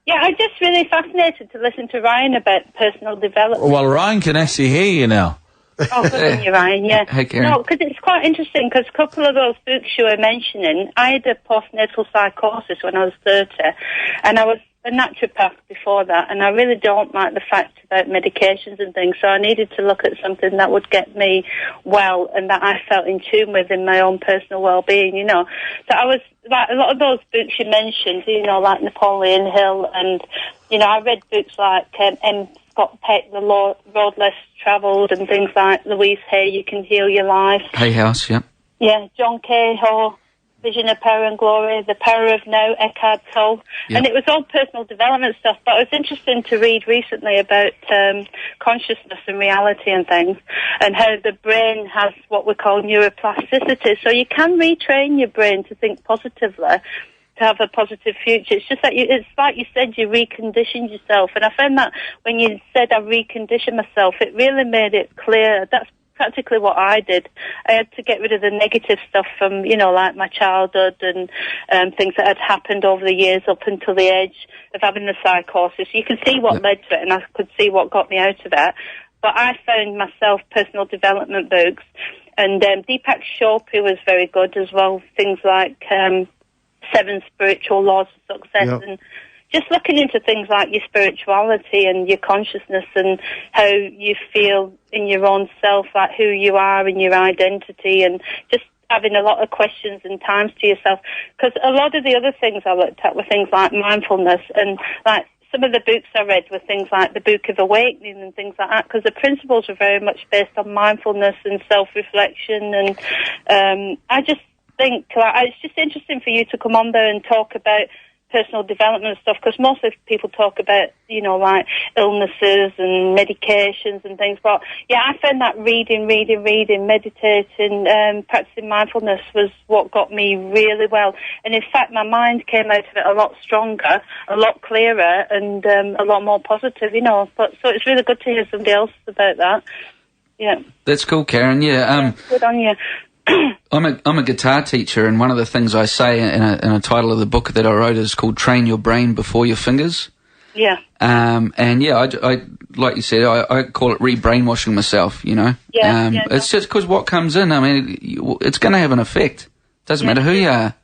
Yeah, I'm just really fascinated to listen to Ryan about personal development. Well, Ryan can actually hear you now. Oh, good on you, Ryan, yeah. Hey, Karen. No, because it's quite interesting, because a couple of those books you were mentioning, I had a postnatal psychosis when I was 30, and I was a naturopath before that, and I really don't like the fact about medications and things, so I needed to look at something that would get me well and that I felt in tune with in my own personal well-being, So I was, like, a lot of those books you mentioned, like Napoleon Hill, and, I read books like M. Scott Peck, The Road Less Travelled, and things like Louise Hay, You Can Heal Your Life. Hay House, yeah. Yeah, John Cahill, Vision of Power and Glory, The Power of Now, Eckhart Tolle. Yep. And it was all personal development stuff, but it was interesting to read recently about consciousness and reality and things, and how the brain has what we call neuroplasticity. So you can retrain your brain to think positively, to have a positive future. It's just that it's like you said, you reconditioned yourself. And I found that when you said I reconditioned myself, it really made it clear. That's practically what I did. I had to get rid of the negative stuff from, like my childhood and things that had happened over the years up until the age of having the psychosis. You can see what led to it, and I could see what got me out of that. But I found myself personal development books, and Deepak Chopra was very good as well. Things like 7 Spiritual Laws of Success, and just looking into things like your spirituality and your consciousness and how you feel in your own self, like who you are and your identity, and just having a lot of questions and times to yourself. Because a lot of the other things I looked at were things like mindfulness, and like some of the books I read were things like the Book of Awakening and things like that, because the principles were very much based on mindfulness and self-reflection. And I just think it's just interesting for you to come on there and talk about personal development stuff, because mostly people talk about, like illnesses and medications and things. But yeah, I found that reading, meditating, practicing mindfulness was what got me really well. And in fact, my mind came out of it a lot stronger, a lot clearer, and a lot more positive, But so it's really good to hear somebody else about that. Yeah. That's cool, Karen. Yeah. Good on you. I'm a guitar teacher, and one of the things I say in a title of the book that I wrote is called "Train Your Brain Before Your Fingers." Yeah. And yeah, I like you said, I call it re-brainwashing myself. Yeah. It's just because what comes in, I mean, it's going to have an effect. Doesn't matter who you are.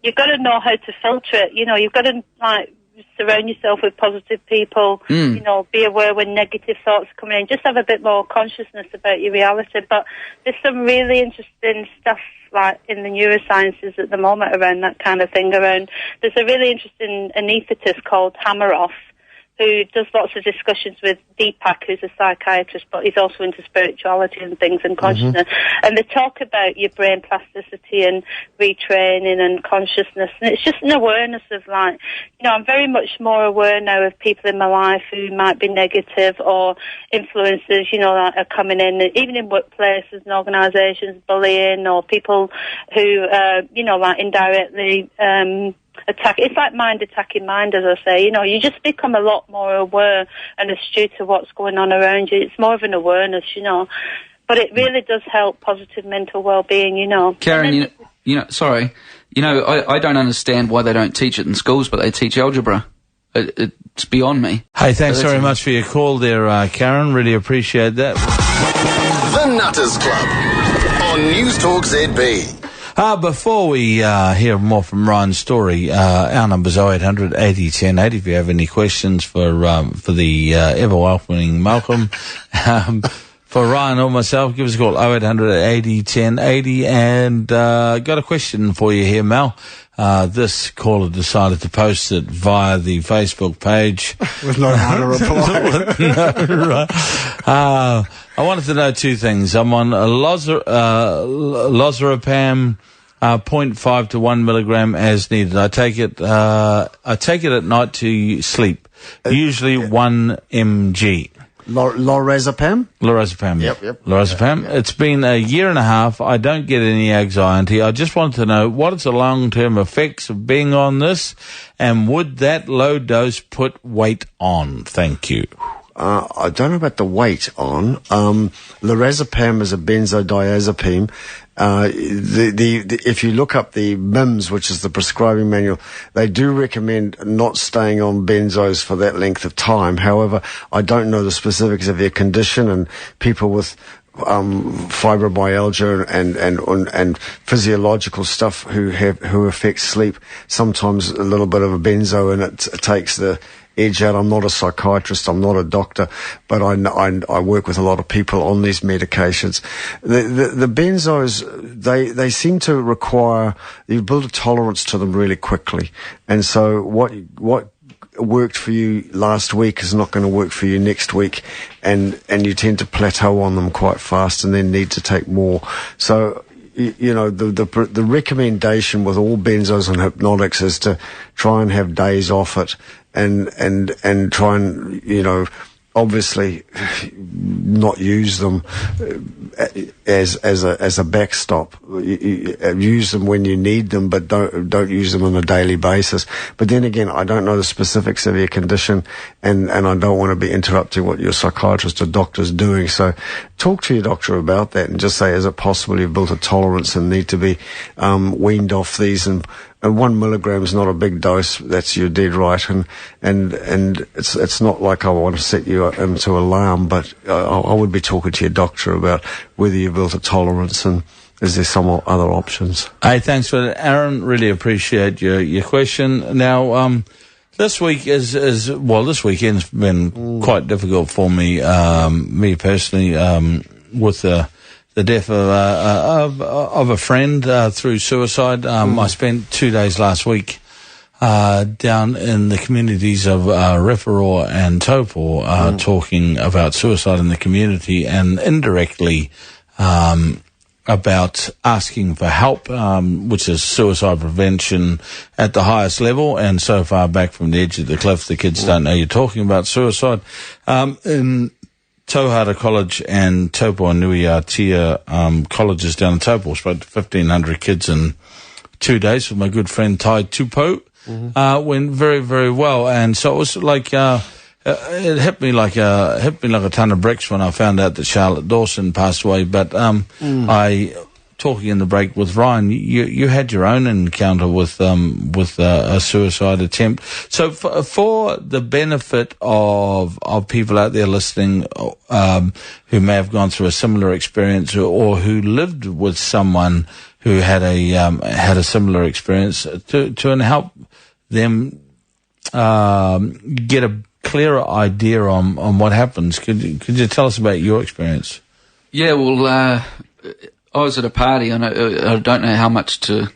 You've got to know how to filter it. You've got to surround yourself with positive people. Be aware when negative thoughts are coming in. Just have a bit more consciousness about your reality. But there's some really interesting stuff like in the neurosciences at the moment around that kind of thing. There's a really interesting anaesthetist called Hammeroff, who does lots of discussions with Deepak, who's a psychiatrist, but he's also into spirituality and things and consciousness. And they talk about your brain plasticity and retraining and consciousness. And it's just an awareness of I'm very much more aware now of people in my life who might be negative or influences, that are coming in, even in workplaces and organisations, bullying or people who, indirectly, attack. It's like mind attacking mind, as I say. You just become a lot more aware and astute to what's going on around you. It's more of an awareness, But it really does help positive mental well-being, Karen, sorry. I don't understand why they don't teach it in schools, but they teach algebra. It's beyond me. Hey, thanks very much for your call there, Karen. Really appreciate that. The Nutters Club on News Talk ZB. Before we hear more from Ryan's story, our number's 0800 80 10 80. If you have any questions for the ever-welcoming Malcolm, for Ryan or myself, give us a call, 0800 80 10 80. And got a question for you here, Mal. This caller decided to post it via the Facebook page. With no how to reply. I wanted to know two things. I'm on lorazepam 0.5 to 1 milligram as needed. I take it at night to sleep, usually 1 mg. Lorazepam? Lorazepam. Yep. Lorazepam. Yep. It's been a year and a half. I don't get any anxiety. I just want to know what is the long-term effects of being on this, and would that low dose put weight on? Thank you. I don't know about the weight on. Lorazepam is a benzodiazepine. If you look up the MIMS, which is the prescribing manual, they do recommend not staying on benzos for that length of time. However, I don't know the specifics of their condition, and people with fibromyalgia and physiological stuff who affects sleep, sometimes a little bit of a benzo and it takes the edge out. I'm not a psychiatrist, I'm not a doctor, but I work with a lot of people on these medications. The benzos, they seem to require, you build a tolerance to them really quickly. And so what worked for you last week is not going to work for you next week, and you tend to plateau on them quite fast and then need to take more. So the recommendation with all benzos and hypnotics is to try and have days off it and try and obviously not use them as a backstop. Use them when you need them, but don't use them on a daily basis. But then again, I don't know the specifics of your condition, and I don't want to be interrupting what your psychiatrist or doctor's doing. So talk to your doctor about that and just say, is it possible you've built a tolerance and need to be weaned off these? And 1 milligram is not a big dose. That's, you're dead right. And it's not like I want to set you into alarm, but I would be talking to your doctor about whether you built a tolerance and is there some other options. Hey, thanks for that, Aaron. Really appreciate your question. Now, this week this weekend's been quite difficult for me, me personally, with the death of a friend through suicide. I spent 2 days last week down in the communities of Referor and Taupo talking about suicide in the community, and indirectly about asking for help, which is suicide prevention at the highest level, and so far back from the edge of the cliff, the kids don't know you're talking about suicide. In Tauhara College and Taupo Nui Aotea colleges down in Taupo, spoke to 1,500 kids in 2 days with my good friend Tai Tupo. Went very, very well, and so it was like it hit me like a ton of bricks when I found out that Charlotte Dawson passed away. But I, talking in the break with Ryan, you had your own encounter with a suicide attempt. So for the benefit of people out there listening, who may have gone through a similar experience or who lived with someone who had a similar experience, to help them get a clearer idea on what happens. Could you tell us about your experience? Yeah, well, I was at a party, and I don't know how much to.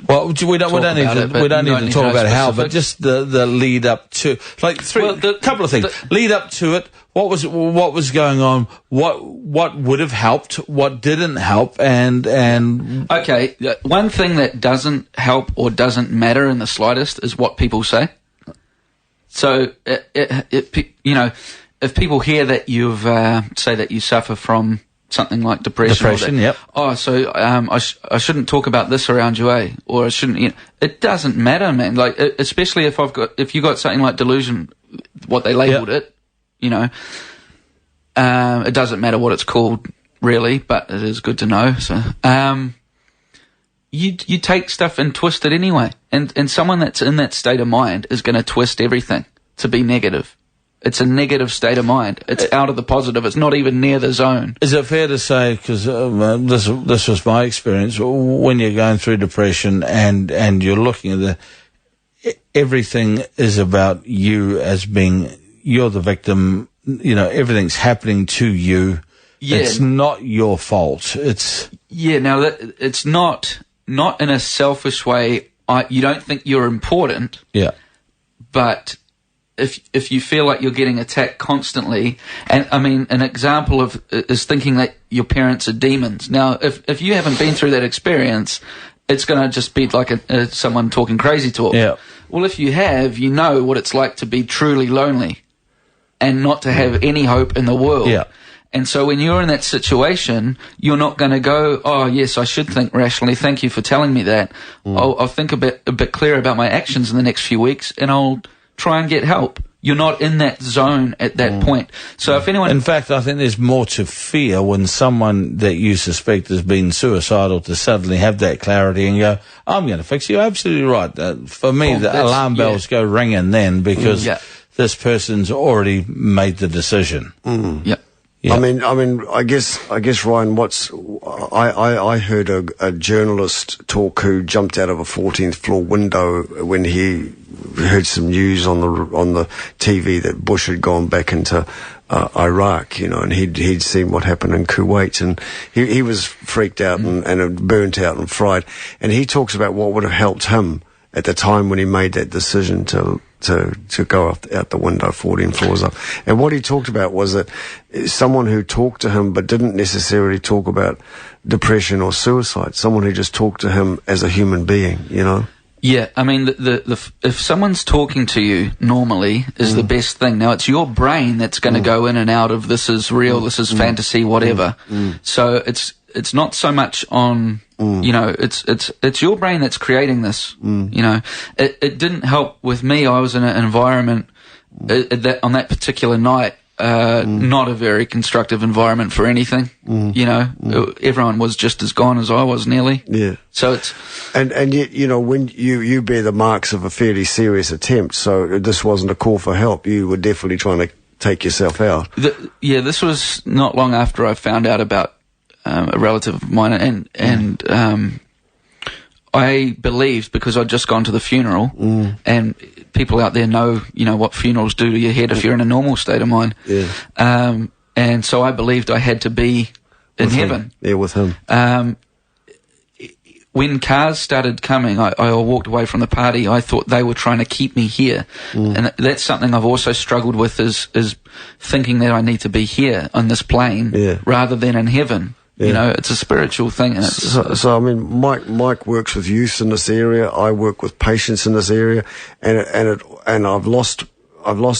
Well, we don't need to talk about how, but just the lead up to, like, couple of things. Lead up to it. What was going on? What would have helped? What didn't help? And okay, one thing that doesn't help or doesn't matter in the slightest is what people say. So, if people hear that you've say that you suffer from something like depression, yep. Oh, so I shouldn't talk about this around you, eh? Or I shouldn't. It doesn't matter, man. Like, especially if you got something like delusion, what they labelled it. It doesn't matter what it's called, really, but it is good to know. So, you take stuff and twist it anyway, and someone that's in that state of mind is going to twist everything to be negative. It's a negative state of mind. It's out of the positive. It's not even near the zone. Is it fair to say, because this was my experience, when you're going through depression and you're looking at everything is about you as being, you're the victim, everything's happening to you. Yeah. It's not your fault. It's... Yeah, now, it's not in a selfish way. You don't think you're important. Yeah. But if you feel like you're getting attacked constantly, and I mean, an example is thinking that your parents are demons. Now, if you haven't been through that experience, it's going to just be like someone talking crazy talk. Yeah. Well, if you have, you know what it's like to be truly lonely and not to have any hope in the world. Yeah. And so when you're in that situation, you're not going to go, oh, yes, I should think rationally. Thank you for telling me that. I'll think a bit clearer about my actions in the next few weeks, and I'll try and get help. You're not in that zone at that point. So if anyone... In fact, I think there's more to fear when someone that you suspect has been suicidal to suddenly have that clarity and go, I'm going to fix you. Absolutely right. For me, the alarm bells go ringing then, because this person's already made the decision. Yeah. Yeah. I mean, I guess, Ryan, I heard a journalist talk who jumped out of a 14th floor window when he heard some news on the TV that Bush had gone back into Iraq, and he'd seen what happened in Kuwait, and he was freaked out and burnt out and fried. And he talks about what would have helped him at the time when he made that decision to go out the window 14 floors up. And what he talked about was that someone who talked to him but didn't necessarily talk about depression or suicide, someone who just talked to him as a human being, Yeah, I mean, if someone's talking to you normally is the best thing. Now, it's your brain that's going to go in and out of this is real, this is fantasy, whatever. So it's not so much on, it's your brain that's creating this. It didn't help with me. I was in an environment on that particular night, not a very constructive environment for anything. Everyone was just as gone as I was nearly. Yeah. So it's... And yet, when you bear the marks of a fairly serious attempt, so this wasn't a call for help. You were definitely trying to take yourself out. This was not long after I found out about a relative of mine, and I believed, because I'd just gone to the funeral, and people out there know, what funerals do to your head if you're in a normal state of mind. Yeah. And so I believed I had to be in heaven. Yeah, with him. When cars started coming, I walked away from the party. I thought they were trying to keep me here. And that's something I've also struggled with, is thinking that I need to be here on this plane rather than in heaven. Yeah. You know, it's a spiritual thing. And it's, So I mean, Mike works with youth in this area. I work with patients in this area, and I've lost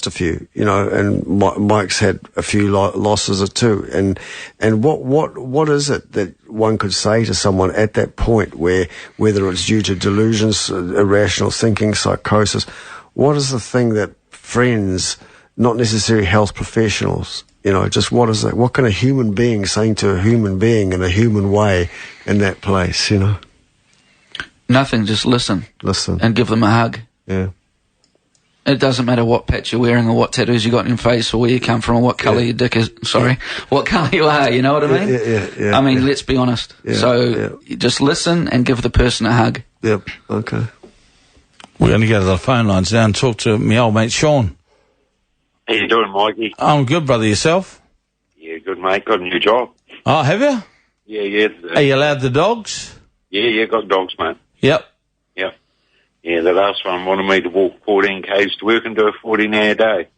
a few, you know, and Mike's had a few losses too. And what is it that one could say to someone at that point where, whether it's due to delusions, irrational thinking, psychosis, what is the thing that friends, not necessarily health professionals, you know, just what is that? What can a human being saying to a human being in a human way in that place, you know? nothing, just listen. Listen. And give them a hug. Yeah. It doesn't matter what patch you're wearing or what tattoos you got in your face or where you come from or what colour your dick is. Sorry. What colour you are, you know what I mean? Yeah. I mean, let's be honest. So just listen and give the person a hug. Yep. Okay. We're going to go to the phone lines now and talk to my old mate Sean. How you doing, Mikey? I'm good, brother. Yourself? Yeah, good, mate. Got a new job. Oh, have you? Yeah. Are you allowed the dogs? Yeah, got dogs, mate. Yep. Yeah, the last one wanted me to walk 14 k's to work and do a 14-hour day.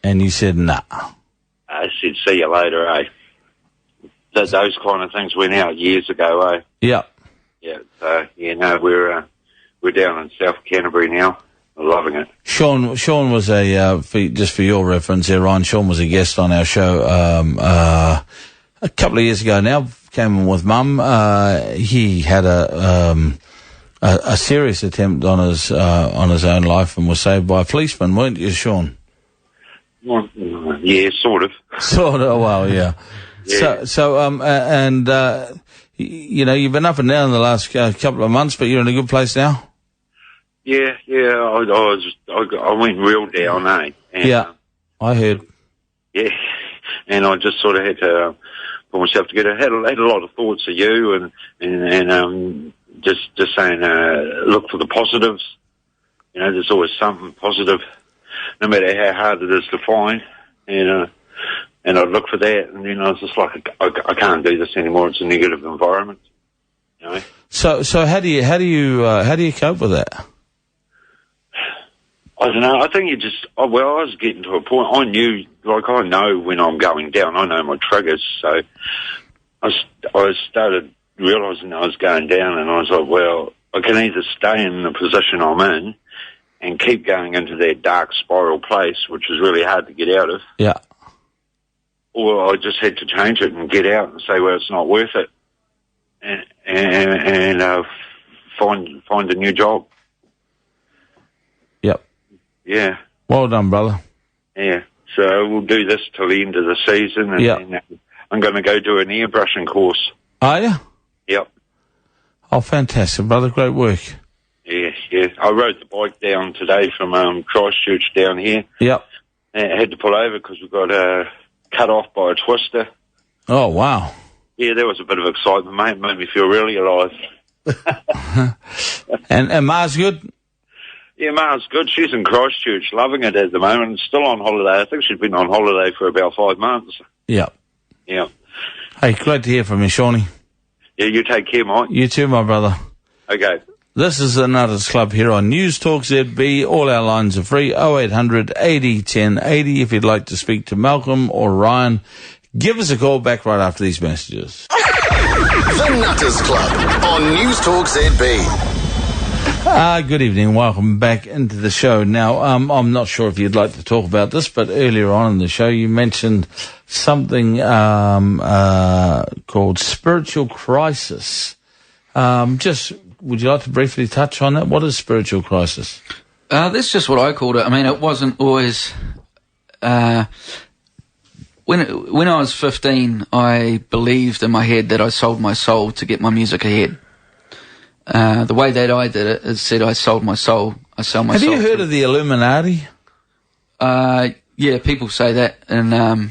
And you said, nah. I said, see you later, eh? Those kind of things went out years ago, eh? Yep. Yeah, so, we're down in South Canterbury now. I'm loving it. Sean was just for your reference there, Ryan, Sean was a guest on our show a couple of years ago now. Came in with Mum. He had a serious attempt on his own life and was saved by a policeman, weren't you, Sean? Well, yeah, sort of. Sort of, well, yeah. Yeah. You know, you've been up and down the last couple of months, but you're in a good place now? Yeah, I went real down, eh? And, I heard. Yeah, and I just sort of had to pull myself together. I had a lot of thoughts of you and just saying, look for the positives. You know, there's always something positive, no matter how hard it is to find. And I'd look for that, and then I was just like, I can't do this anymore. It's a negative environment. You know. So how do you cope with that? I don't know. I think I was getting to a point. I know when I'm going down. I know my triggers. So I started realising I was going down, and I was like, well, I can either stay in the position I'm in and keep going into that dark spiral place, which is really hard to get out of. Yeah. Or I just had to change it and get out and say, well, it's not worth it, and find a new job. Yep. Yeah. Well done, brother. Yeah. So we'll do this till the end of the season, and then I'm going to go do an airbrushing course. Are you? Yep. Oh, fantastic, brother. Great work. Yeah. I rode the bike down today from Christchurch down here. Yep. And I had to pull over because we got cut off by a twister. Oh, wow. Yeah, there was a bit of excitement, mate. It made me feel really alive. And Ma's good? Yeah, Ma's good. She's in Christchurch, loving it at the moment. Still on holiday. I think she's been on holiday for about 5 months. Yep. Yeah. Hey, glad to hear from you, Shawnee. Yeah, you take care, Mike. You too, my brother. Okay. This is the Nutters Club here on News Talk ZB. All our lines are free, 0800 80 10 80. If you'd like to speak to Malcolm or Ryan, give us a call back right after these messages. The Nutters Club on News Talk ZB. Good evening. Welcome back into the show. Now, I'm not sure if you'd like to talk about this, but earlier on in the show you mentioned something called spiritual crisis. Would you like to briefly touch on that? What is spiritual crisis? That's just what I called it. I mean, it wasn't always... When I was 15, I believed in my head that I sold my soul to get my music ahead. The way that I did it is said I sold my soul. I sell my soul. Have you heard of the Illuminati? Yeah, people say that. And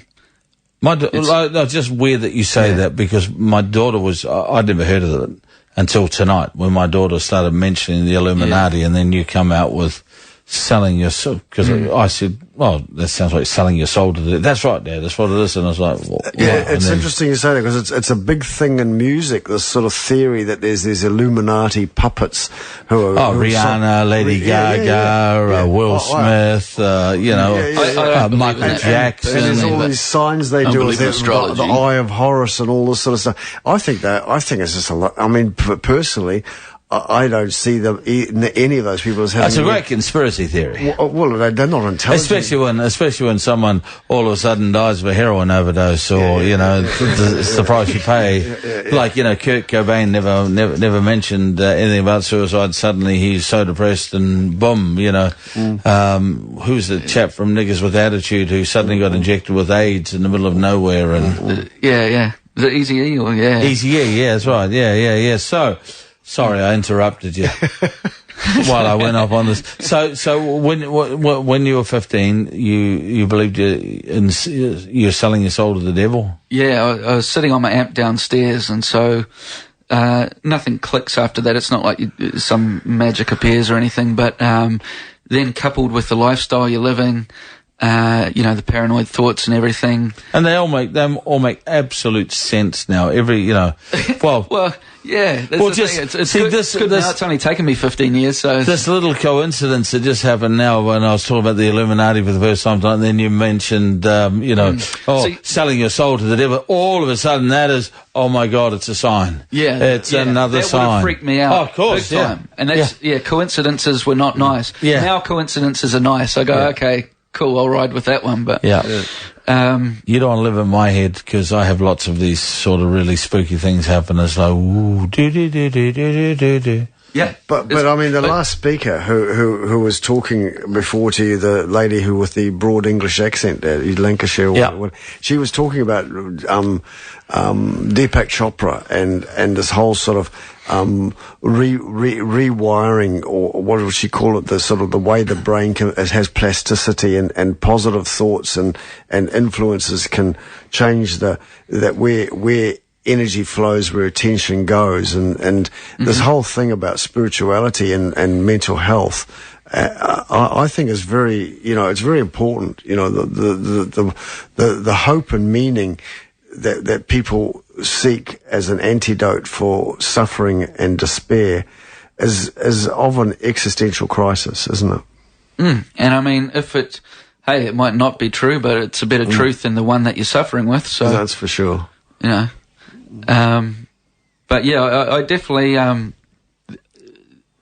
it's just weird that you say that, because my daughter I'd never heard of it until tonight when my daughter started mentioning the Illuminati, and then you come out with selling your soul, because I said, well, that sounds like selling your soul to the... That's right, Dad, that's what it is. And I was like, well, yeah, it's interesting you say that, because it's a big thing in music, this sort of theory that there's these Illuminati puppets who are... Rihanna, Lady Gaga, Will Smith, Michael Jackson. And there's all these signs they do with the Eye of Horus and all this sort of stuff. I think it's just a lot. I mean, personally, I don't see them, any of those people as having... That's a great conspiracy theory. Well, they're not intelligent. Especially when someone all of a sudden dies of a heroin overdose, or, it's the price you pay. Like, Kurt Cobain never mentioned anything about suicide. Suddenly he's so depressed and boom, who's the chap from Niggas with Attitude who suddenly got injected with AIDS in the middle of nowhere? And Is it Eazy-E or Eazy-E, yeah, that's right. Yeah. So, sorry, I interrupted you while I went off on this. So when you were 15, you believed you're selling your soul to the devil? Yeah, I was sitting on my amp downstairs, and so nothing clicks after that. It's not like some magic appears or anything, but then coupled with the lifestyle you're living, the paranoid thoughts and everything. And they all make absolute sense now. Well, yeah. It's good now. It's only taken me 15 years, so... This little coincidence that just happened now when I was talking about the Illuminati for the first time, and then you mentioned, selling your soul to the devil. All of a sudden that is, oh my God, it's a sign. Yeah. It's another sign. That would have freaked me out. Oh, of course, big time. And that's, coincidences were not nice. Yeah. Now coincidences are nice. I go, okay, cool, I'll ride with that one, but... Yeah. You don't want to live in my head, because I have lots of these sort of really spooky things happen. It's like, ooh, do. Yeah, but I mean, the last speaker who was talking before to you, the lady who with the broad English accent there, Lancashire, she was talking about Deepak Chopra and this whole sort of rewiring, or what would she call it, the sort of the way the brain has plasticity and positive thoughts and influences can change where energy flows, where attention goes, and this whole thing about spirituality and mental health, I think is very, it's very important. The hope and meaning that people seek as an antidote for suffering and despair is of an existential crisis, isn't it? And I mean, it might not be true, but it's a better truth than the one that you're suffering with. So that's for sure. But yeah, I definitely,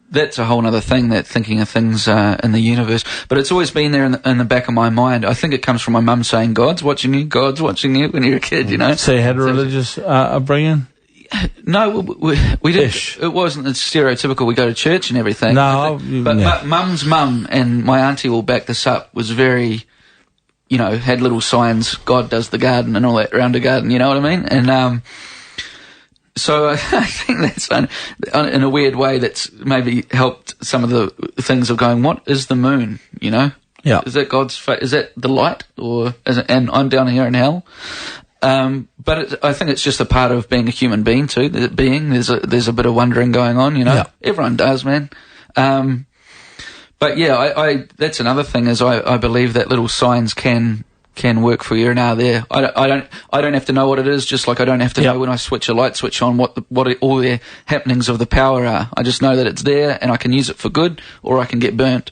that's a whole other thing, that thinking of things in the universe. But it's always been there in the back of my mind. I think it comes from my mum saying, God's watching you when you're a kid, So you had a religious upbringing? No, we didn't. It wasn't stereotypical, we go to church and everything. No. But mum's mum, and my auntie will back this up, was very, had little signs, God does the garden and all that around the garden, you know what I mean? And, so I think that's, in a weird way, that's maybe helped some of the things of going, what is the moon, Yeah. Is that God's is that the light, or and I'm down here in hell? But I think it's just a part of being a human being too, there's a bit of wondering going on, Yeah. Everyone does, man. But yeah, I that's another thing, is I believe that little signs can work for you now there. I don't have to know what it is, just like I don't have to know when I switch a light switch on what all the happenings of the power are. I just know that it's there and I can use it for good, or I can get burnt.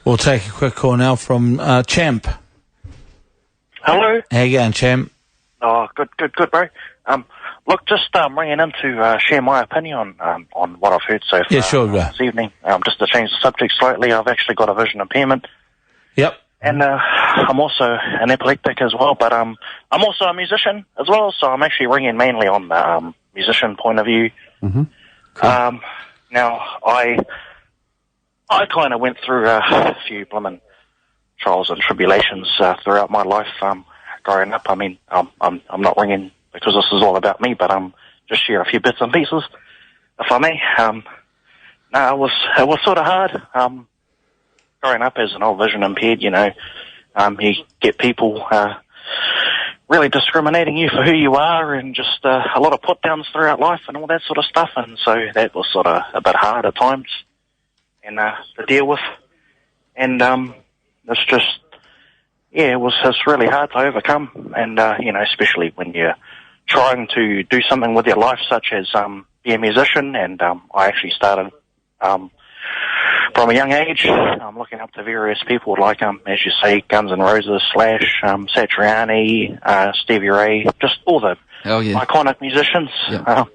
We'll take a quick call now from Champ. Hello. How you going, Champ? Oh, good, bro. Look, just ringing in to share my opinion on what I've heard so far this evening. Just to change the subject slightly, I've actually got a vision impairment. Yep. And I'm also an epileptic as well, but I'm also a musician as well, so I'm actually ringing mainly on the musician point of view. Mm-hmm. Cool. Now, I kind of went through a few blooming trials and tribulations throughout my life growing up. I mean, I'm not ringing because this is all about me, but just share a few bits and pieces, if I may. No, it was sort of hard. Growing up as an old vision impaired, you get people really discriminating you for who you are, and just a lot of put downs throughout life and all that sort of stuff. And so that was sort of a bit hard at times and to deal with. And it's just, it's really hard to overcome. And, especially when you're trying to do something with your life, such as be a musician. And I actually started from a young age, looking up to various people like, as you say, Guns N' Roses, Slash, Satriani, Stevie Ray, just all the iconic musicians. Yeah.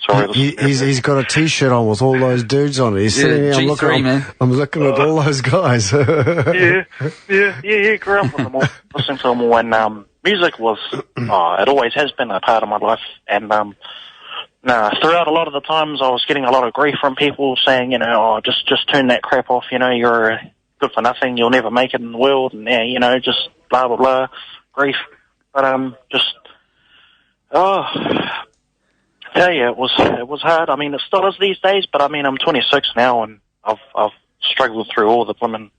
Sorry, he's got a T-shirt on with all those dudes on it. He's sitting there. I'm looking at all those guys. Grew up with them all, listening to them all, and music was, it always has been a part of my life. And throughout a lot of the times, I was getting a lot of grief from people saying, just turn that crap off. You're good for nothing. You'll never make it in the world, and just blah blah blah, grief. But it was hard. I mean, it still is these days, but I mean, I'm 26 now, and I've struggled through all the blooming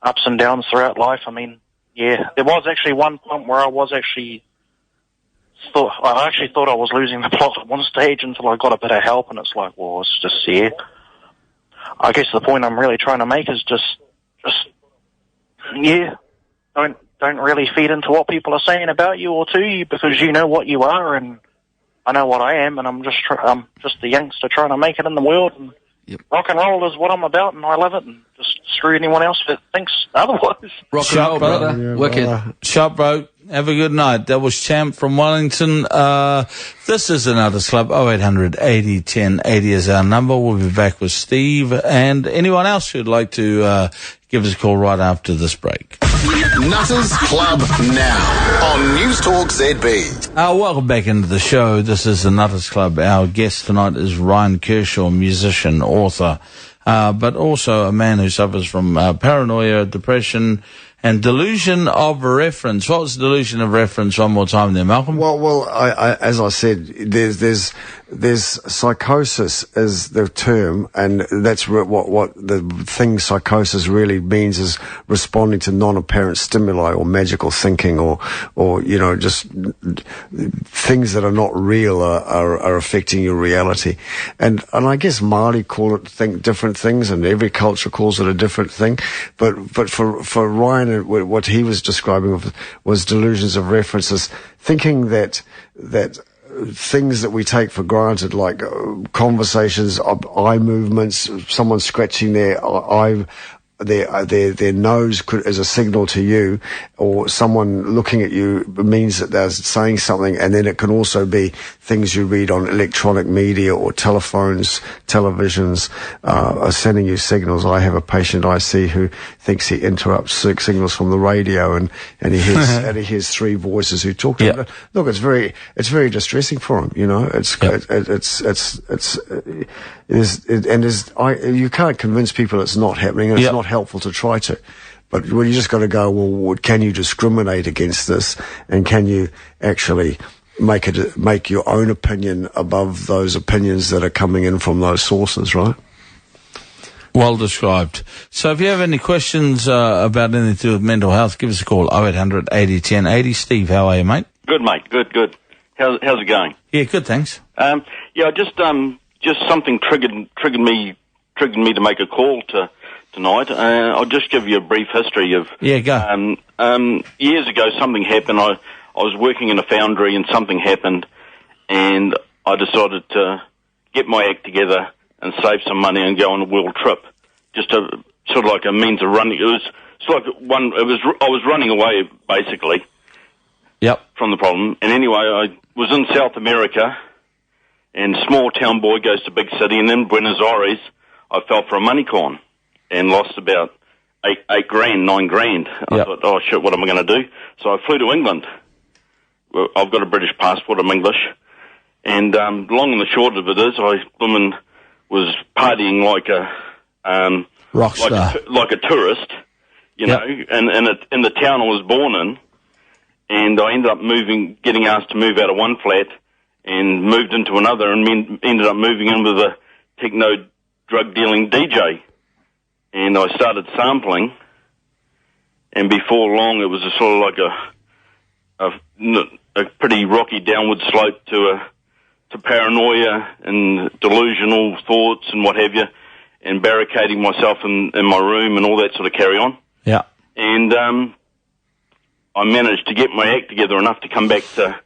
ups and downs throughout life. I mean, there was actually one point where I actually thought I was losing the plot at one stage until I got a bit of help, and it's like, well, it's just I guess the point I'm really trying to make is just don't really feed into what people are saying about you or to you, because you know what you are, and I know what I am, and I'm just a youngster trying to make it in the world, and rock and roll is what I'm about, and I love it, and just screw anyone else that thinks otherwise. Rock and roll, brother. Wicked. Sharp, bro. Have a good night. That was Champ from Wellington. This is the Nutters Club. 0800 80 10 80 is our number. We'll be back with Steve and anyone else who'd like to give us a call right after this break. Nutters Club now on News Talk ZB. Welcome back into the show. This is the Nutters Club. Our guest tonight is Ryan Kershaw, musician, author, but also a man who suffers from paranoia, depression, and delusion of reference. What was delusion of reference? One more time there, Malcolm. Well, I as I said, there's psychosis is the term, and that's what the thing psychosis really means, is responding to non-apparent stimuli or magical thinking or just things that are not real are affecting your reality. And I guess Māori call it different things, and every culture calls it a different thing. But for Ryan, what he was describing was delusions of references, thinking that things that we take for granted, like conversations, eye movements, someone scratching their eye, their nose is a signal to you, or someone looking at you means that they're saying something. And then it can also be things you read on electronic media or telephones, televisions, are sending you signals. I have a patient I see who thinks he interrupts signals from the radio, and he hears and he hears three voices who talk to him. Look, it's very distressing for him. You can't convince people it's not happening, and it's not helpful to try to. But you just got to go, well, can you discriminate against this, and can you actually make your own opinion above those opinions that are coming in from those sources, right? Well described. So if you have any questions about anything to do with mental health, give us a call, 0800 80 10 80. Steve, how are you, mate? Good, mate. Good. How's it going? Yeah, good, thanks. Just something triggered me to make a call tonight. I'll just give you a brief history of. Yeah, go. Years ago, something happened. I was working in a foundry, and something happened, and I decided to get my act together and save some money and go on a world trip, just to sort of like a means of running. I was running away basically. Yep. From the problem, and anyway, I was in South America. And small town boy goes to big city, and in Buenos Aires, I fell for a money con and lost about $9 grand. I thought, oh shit, what am I going to do? So I flew to England. Well, I've got a British passport, I'm English. And long and the short of it is, I was partying like a rock star, like a tourist, know, in the town I was born in. And I ended up getting asked to move out of one flat, and moved into another, and ended up moving in with a techno drug dealing DJ. And I started sampling, and before long it was a sort of like a pretty rocky downward slope to paranoia and delusional thoughts and what have you. and barricading myself in my room and all that sort of carry on. Yeah. And I managed to get my act together enough to come back to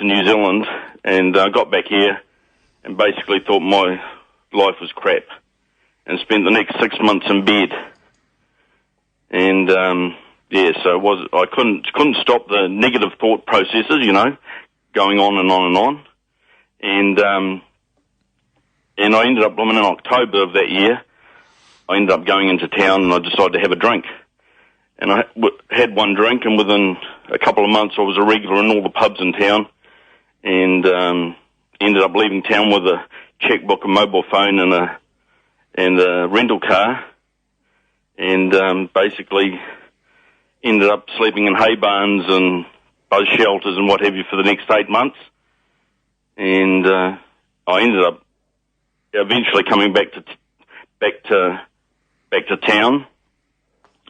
New Zealand, and got back here and basically thought my life was crap, and spent the next 6 months in bed. And so I couldn't stop the negative thought processes, going on and on and on. And I ended up, in October of that year, I ended up going into town and I decided to have a drink. And I had one drink, and within a couple of months I was a regular in all the pubs in town, and ended up leaving town with a checkbook, a mobile phone, and a rental car, and basically ended up sleeping in hay barns and buzz shelters and what have you for the next 8 months. And I ended up eventually coming back to town,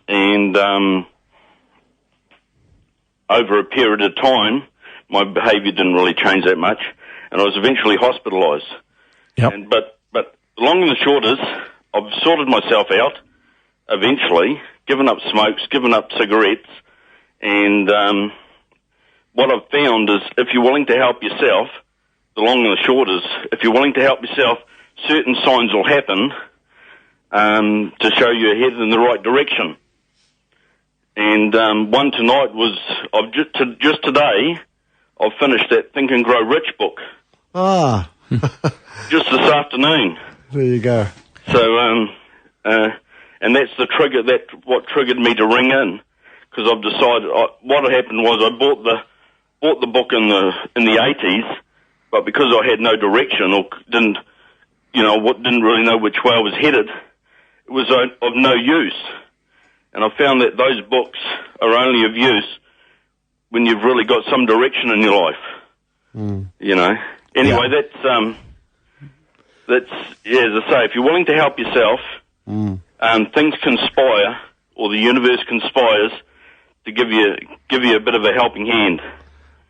and over a period of time, my behaviour didn't really change that much, and I was eventually hospitalised. Yep. But the long and the short is, I've sorted myself out eventually, given up smokes, given up cigarettes, and what I've found is, if you're willing to help yourself, the long and the short is, if you're willing to help yourself, certain signs will happen to show you headed in the right direction. And one tonight was, just today, I've finished that Think and Grow Rich book. Ah. Just this afternoon. There you go. So, and that's what triggered me to ring in, because I've decided, what happened was I bought the book in the 80s, but because I had no direction or didn't really know which way I was headed, it was of no use. And I found that those books are only of use when you've really got some direction in your life. Anyway, that's as I say, if you're willing to help yourself, things conspire, or the universe conspires to give you a bit of a helping hand.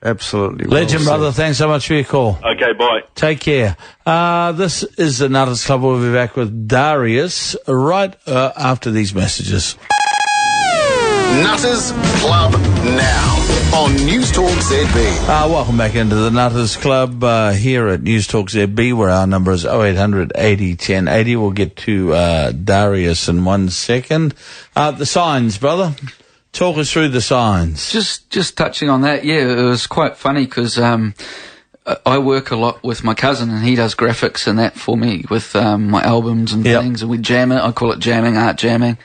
Absolutely. Legend, brother. Thanks so much for your call. Okay, bye. Take care. This is the Nutters Club. We'll be back with Darius right after these messages. Nutters Club now on News Talk ZB. Welcome back into the Nutters Club here at News Talk ZB, where our number is 0800 80 10 80. We'll get to Darius in 1 second. The signs, brother. Talk us through the signs. Just touching on that, it was quite funny because I work a lot with my cousin, and he does graphics and that for me with my albums and things, and we jam it. I call it jamming, art jamming.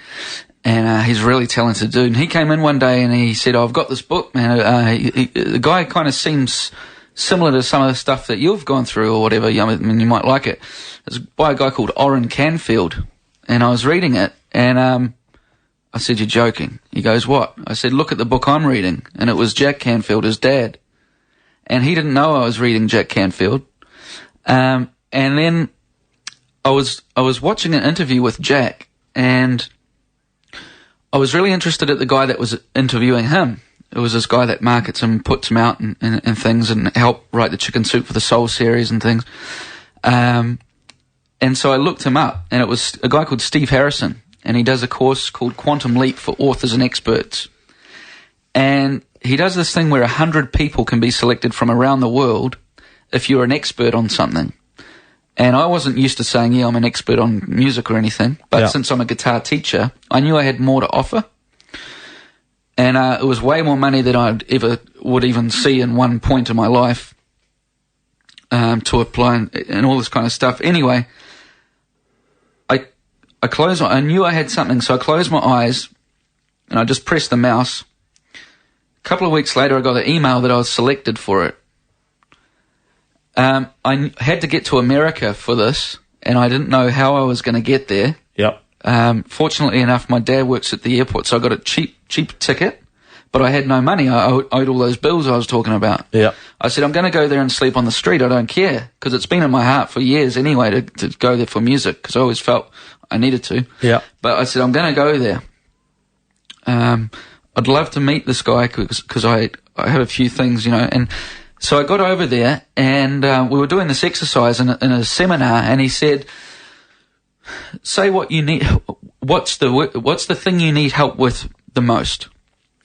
And he's a really talented dude. And he came in one day and he said, I've got this book, man. The guy kind of seems similar to some of the stuff that you've gone through or whatever. I mean, you might like it. It's by a guy called Ryan Kershaw. And I was reading it, and I said, you're joking. He goes, what? I said, look at the book I'm reading. And it was Jack Canfield, his dad. And he didn't know I was reading Jack Canfield. And then I was watching an interview with Jack, and I was really interested at the guy that was interviewing him. It was this guy that markets him, puts him out and things, and helped write the Chicken Soup for the Soul series and things. And so I looked him up, and it was a guy called Steve Harrison, and he does a course called Quantum Leap for authors and experts. And he does this thing where 100 people can be selected from around the world if you're an expert on something. And I wasn't used to saying, I'm an expert on music or anything. But since I'm a guitar teacher, I knew I had more to offer. And it was way more money than I would even see in one point in my life to apply and all this kind of stuff. Anyway, I knew I had something, so I closed my eyes and I just pressed the mouse. A couple of weeks later, I got an email that I was selected for it. I had to get to America for this, and I didn't know how I was going to get there. Yep. Fortunately enough, my dad works at the airport, so I got a cheap ticket, but I had no money. I owed all those bills I was talking about. Yep. I said, I'm going to go there and sleep on the street. I don't care, because it's been in my heart for years anyway to go there for music, because I always felt I needed to. Yeah. But I said, I'm going to go there. I'd love to meet this guy because I have a few things, and so I got over there, and we were doing this exercise in a seminar, and he said, say what you need. What's the thing you need help with the most?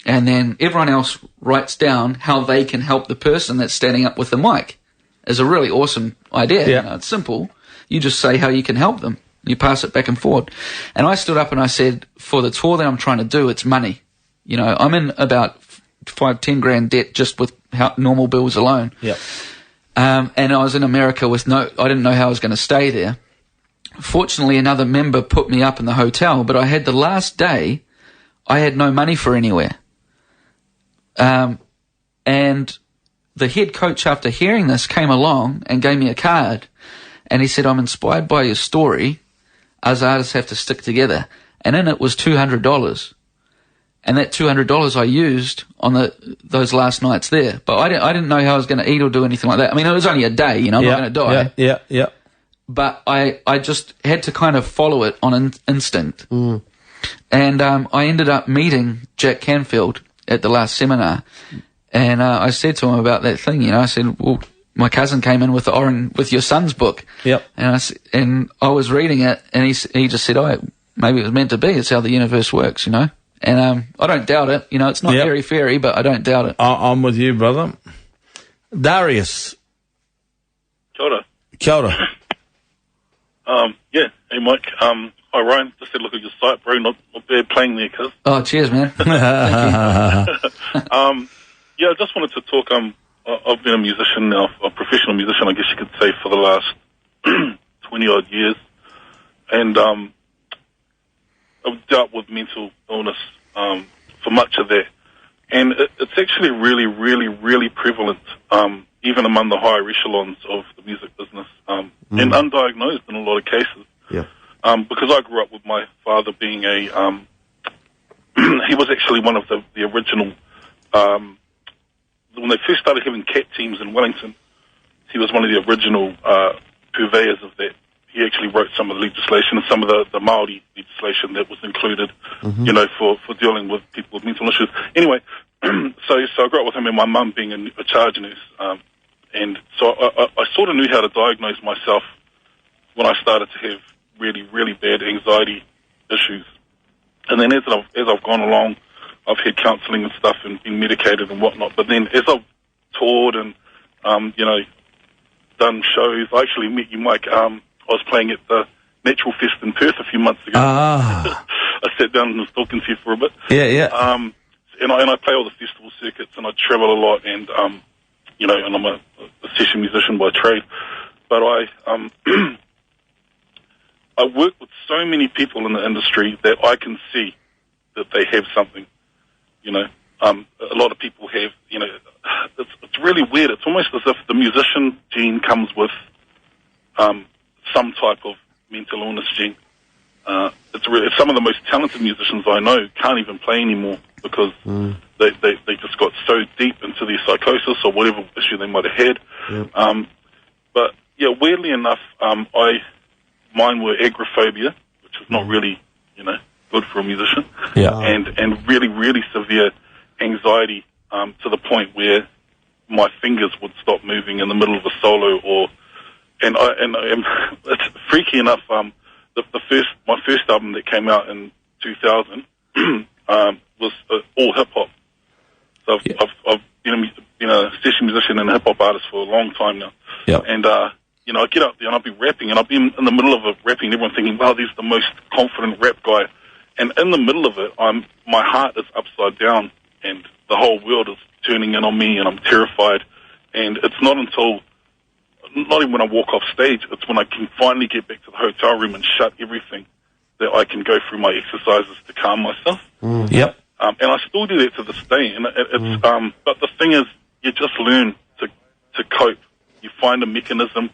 And then everyone else writes down how they can help the person that's standing up with the mic. It's a really awesome idea. Yeah. You know, it's simple. You just say how you can help them. You pass it back and forward. And I stood up and I said, for the tour that I'm trying to do, it's money. You know, I'm in about 5-10 grand debt just with normal bills alone. Yeah. And I was in America I didn't know how I was going to stay there. Fortunately, another member put me up in the hotel, but I had the last day, I had no money for anywhere. And the head coach, after hearing this, came along and gave me a card. And he said, I'm inspired by your story. Us artists have to stick together. And in it was $200. And that $200 I used on those last nights there. But I didn't know how I was going to eat or do anything like that. I mean, it was only a day, you know, I'm not going to die. Yeah. But I just had to kind of follow it on instinct. And I ended up meeting Jack Canfield at the last seminar. And I said to him about that thing, you know, I said, well, my cousin came in with your son's book. Yep. And I was reading it, and he just said, oh, maybe it was meant to be. It's how the universe works, you know. And I don't doubt it. You know, it's not very fairy, but I don't doubt it. I'm with you, brother. Darius. Kia ora. Yeah. Hey, Mike. Hi, Ryan. Just had a look at your site, bro. Not bad playing there, cuz. Oh, cheers, man. Thank you. Yeah, I just wanted to talk. I've been a musician now, a professional musician, I guess you could say, for the last 20-odd years. And I've dealt with mental illness for much of that. And it's actually really, really, really prevalent, even among the higher echelons of the music business, and undiagnosed in a lot of cases. Yeah. Because I grew up with my father being he was actually one of the original, when they first started having cat teams in Wellington, he was one of the original purveyors of that. He actually wrote some of the legislation and some of the Māori legislation that was included, you know, for dealing with people with mental issues. Anyway, so I grew up with him and my mum being a charge nurse. And so I sort of knew how to diagnose myself when I started to have really, really bad anxiety issues. And then as I've gone along, I've had counselling and stuff and been medicated and whatnot. But then as I've toured and, you know, done shows, I actually met you, Mike. I was playing at the Natural Fest in Perth a few months ago. I sat down and was talking to you for a bit. Yeah. And I play all the festival circuits and I travel a lot and, you know, and I'm a session musician by trade. But I work with so many people in the industry that I can see that they have something, you know. A lot of people have, you know, it's really weird. It's almost as if the musician gene comes with some type of mental illness gene. It's some of the most talented musicians I know can't even play anymore because they just got so deep into their psychosis or whatever issue they might have had. Yep. But yeah, weirdly enough, mine were agoraphobia, which is not really, you know, good for a musician. Yeah. And really, really severe anxiety to the point where my fingers would stop moving in the middle of a solo, and it's freaky enough. My first album that came out in 2000 was all hip hop. So I've been a session musician and a hip hop artist for a long time now. Yeah. And you know, I get up there and I'll be rapping, and I'll be in the middle of a rapping, and everyone thinking, "Wow, he's the most confident rap guy." And in the middle of it, my heart is upside down, and the whole world is turning in on me, and I'm terrified. And it's not even when I walk off stage, it's when I can finally get back to the hotel room and shut everything, that I can go through my exercises to calm myself. Yep. And I still do that to this day. And it's but the thing is, you just learn to cope. You find a mechanism,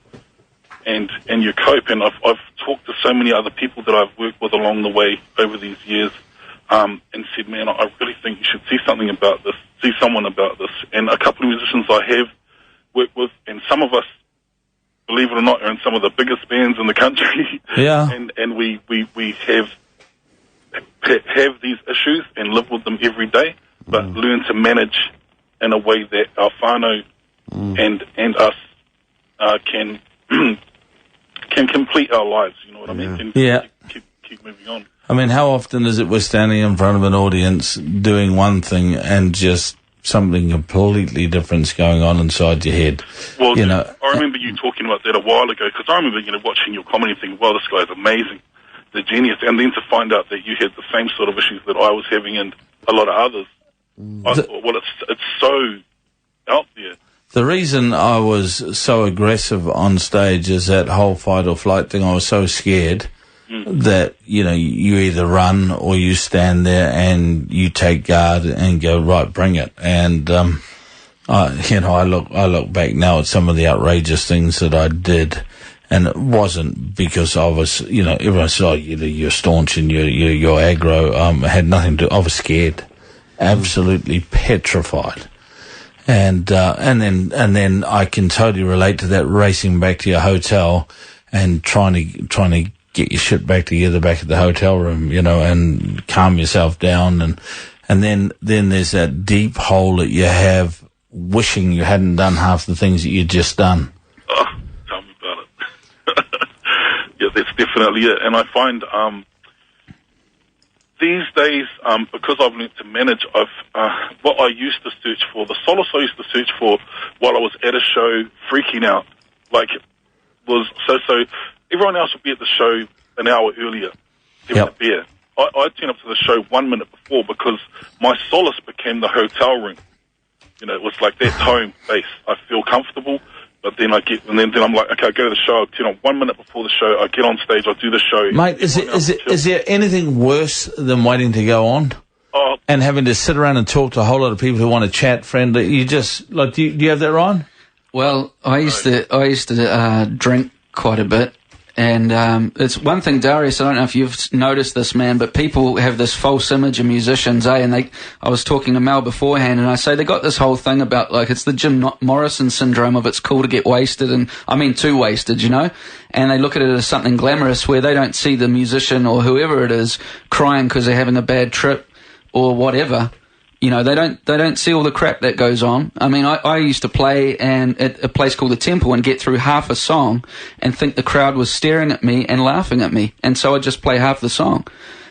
and you cope. And I've talked to so many other people that I've worked with along the way over these years, and said, man, I really think you should see someone about this. And a couple of musicians I have worked with, and some of us, believe it or not, are in some of the biggest bands in the country. Yeah. And we have these issues and live with them every day, but learn to manage in a way that our whānau and us can can complete our lives. You know what I mean? Keep moving on. I mean, how often is it we're standing in front of an audience doing one thing and just something completely different's going on inside your head? Well, I remember you talking about that a while ago, because I remember, watching your comedy thing. Well, this guy's amazing, the genius, and then to find out that you had the same sort of issues that I was having and a lot of others. I thought, well, it's so out there. The reason I was so aggressive on stage is that whole fight or flight thing. I was so scared that, you either run or you stand there and you take guard and go, right, bring it. And, I look back now at some of the outrageous things that I did, and it wasn't because I was, everyone said, you're staunch and you're aggro. It had nothing to do. I was scared, absolutely petrified. And then I can totally relate to that, racing back to your hotel and trying to get your shit back together back at the hotel room, and calm yourself down. And then there's that deep hole that you have, wishing you hadn't done half the things that you'd just done. Oh, tell me about it. Yeah, that's definitely it. And I find, these days, because I've learned to manage, what I used to search for, the solace I used to search for while I was at a show freaking out, was so everyone else would be at the show an hour earlier, having a beer. I'd turn up to the show 1 minute before because my solace became the hotel room. It was like that's home base. I feel comfortable. But then then I'm like, okay, I go to the show, I turn on 1 minute before the show, I get on stage, I do the show. Mate, is there anything worse than waiting to go on? And having to sit around and talk to a whole lot of people who want to chat friendly? You just, do you have that, Ryan? Well, I used to drink quite a bit. And it's one thing, Darius, I don't know if you've noticed this, man, but people have this false image of musicians, And I was talking to Mel beforehand, and I say they got this whole thing about, it's the Jim Morrison syndrome of it's cool to get wasted, and I mean too wasted, And they look at it as something glamorous, where they don't see the musician or whoever it is crying because they're having a bad trip or whatever. They don't see all the crap that goes on. I mean, I used to play at a place called the Temple and get through half a song and think the crowd was staring at me and laughing at me. And so I'd just play half the song.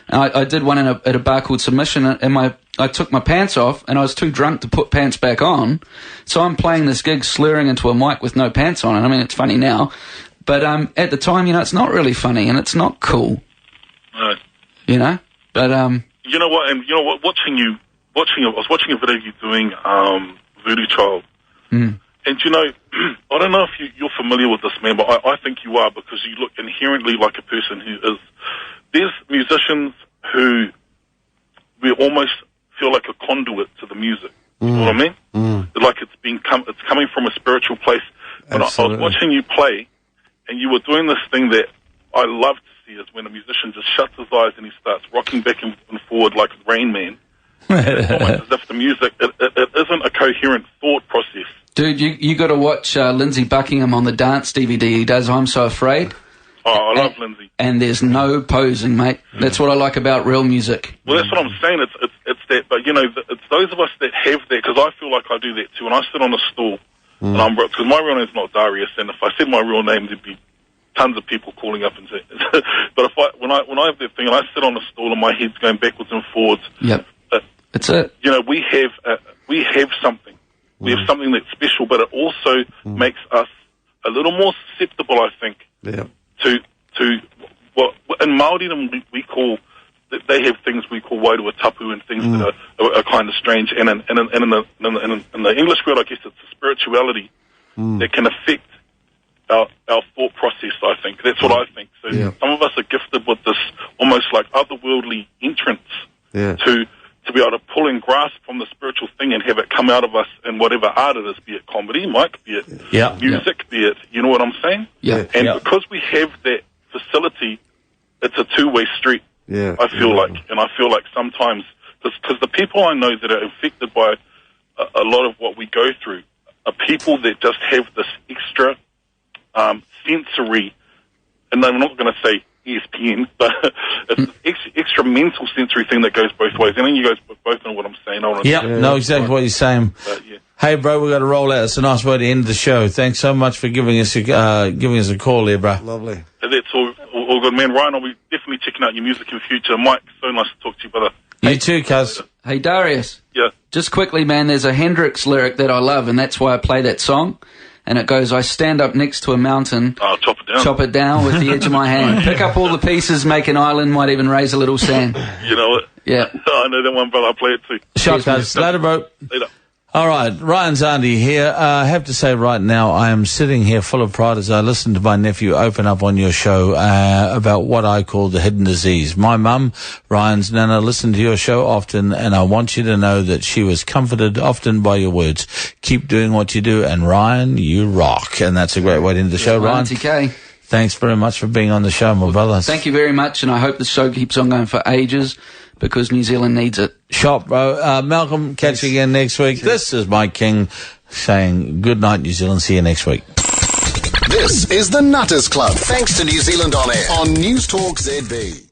And I did one at a bar called Submission, and I took my pants off and I was too drunk to put pants back on. So I'm playing this gig slurring into a mic with no pants on. And I mean, it's funny now. But at the time, it's not really funny and it's not cool. Right. But you know what? And you know what? I was watching a video of you doing Voodoo Child. And I don't know if you're familiar with this, man, but I think you are, because you look inherently like a person who is. There's musicians who we almost feel like a conduit to the music. You know what I mean? Like it's coming from a spiritual place. But I was watching you play, and you were doing this thing that I love to see, is when a musician just shuts his eyes and he starts rocking back and forward like Rain Man. It's almost as if the music, it isn't a coherent thought process. Dude, you got to watch Lindsey Buckingham on the dance DVD he does, I'm So Afraid. Oh, I love Lindsey. And there's no posing, mate. That's what I like about real music. Well, that's what I'm saying. It's that, but it's those of us that have that, because I feel like I do that too. When I sit on a stool, and because my real name's not Darius, and if I said my real name, there'd be tons of people calling up and saying. But when I have that thing and I sit on a stool and my head's going backwards and forwards. Yep. That's it. We have something. We have something that's special, but it also makes us a little more susceptible, I think, to what in Māori we call. They have things we call wairua tapu and things that are kind of strange. And in the English world, I guess it's a spirituality that can affect our thought process, I think. That's what I think. So some of us are gifted with this almost like otherworldly entrance to be able to pull and grasp from the spiritual thing and have it come out of us in whatever art it is, be it comedy, Mike, be it music, be it, you know what I'm saying? And because we have that facility, it's a two-way street, I feel like. And I feel like sometimes, because the people I know that are affected by a lot of what we go through are people that just have this extra sensory, and I'm not going to say ESPN, but it's extra mental sensory thing that goes both ways. I think you guys both know what I'm saying. Know exactly what you're saying. Hey, bro, we've got to roll out. It's a nice way to end the show. Thanks so much for giving us a call here, bro. Lovely. That's all good, man. Ryan, I'll be definitely checking out your music in the future. Mike, so nice to talk to you, brother. You too, cuz. Hey, Darius. Yeah. Just quickly, man, there's a Hendrix lyric that I love, and that's why I play that song. And it goes, I stand up next to a mountain, chop it down with the edge of my hand. Pick up all the pieces, make an island, might even raise a little sand. You know it? Yeah. I know that one, brother. I play it too. Shot, cuz. Later, bro. Later. All right, Ryan's Auntie here. I have to say right now I am sitting here full of pride as I listen to my nephew open up on your show about what I call the hidden disease. My mum, Ryan's Nana, listened to your show often, and I want you to know that she was comforted often by your words. Keep doing what you do, and Ryan, you rock. And that's a great way to end the show, Ryan. TK. Thanks very much for being on the show, my brother. Thank you very much, and I hope the show keeps on going for ages, because New Zealand needs it. Shop, bro. Malcolm, catch you again next week. This is Mike King saying good night, New Zealand. See you next week. This is the Nutters Club. Thanks to New Zealand On Air on News Talk ZB.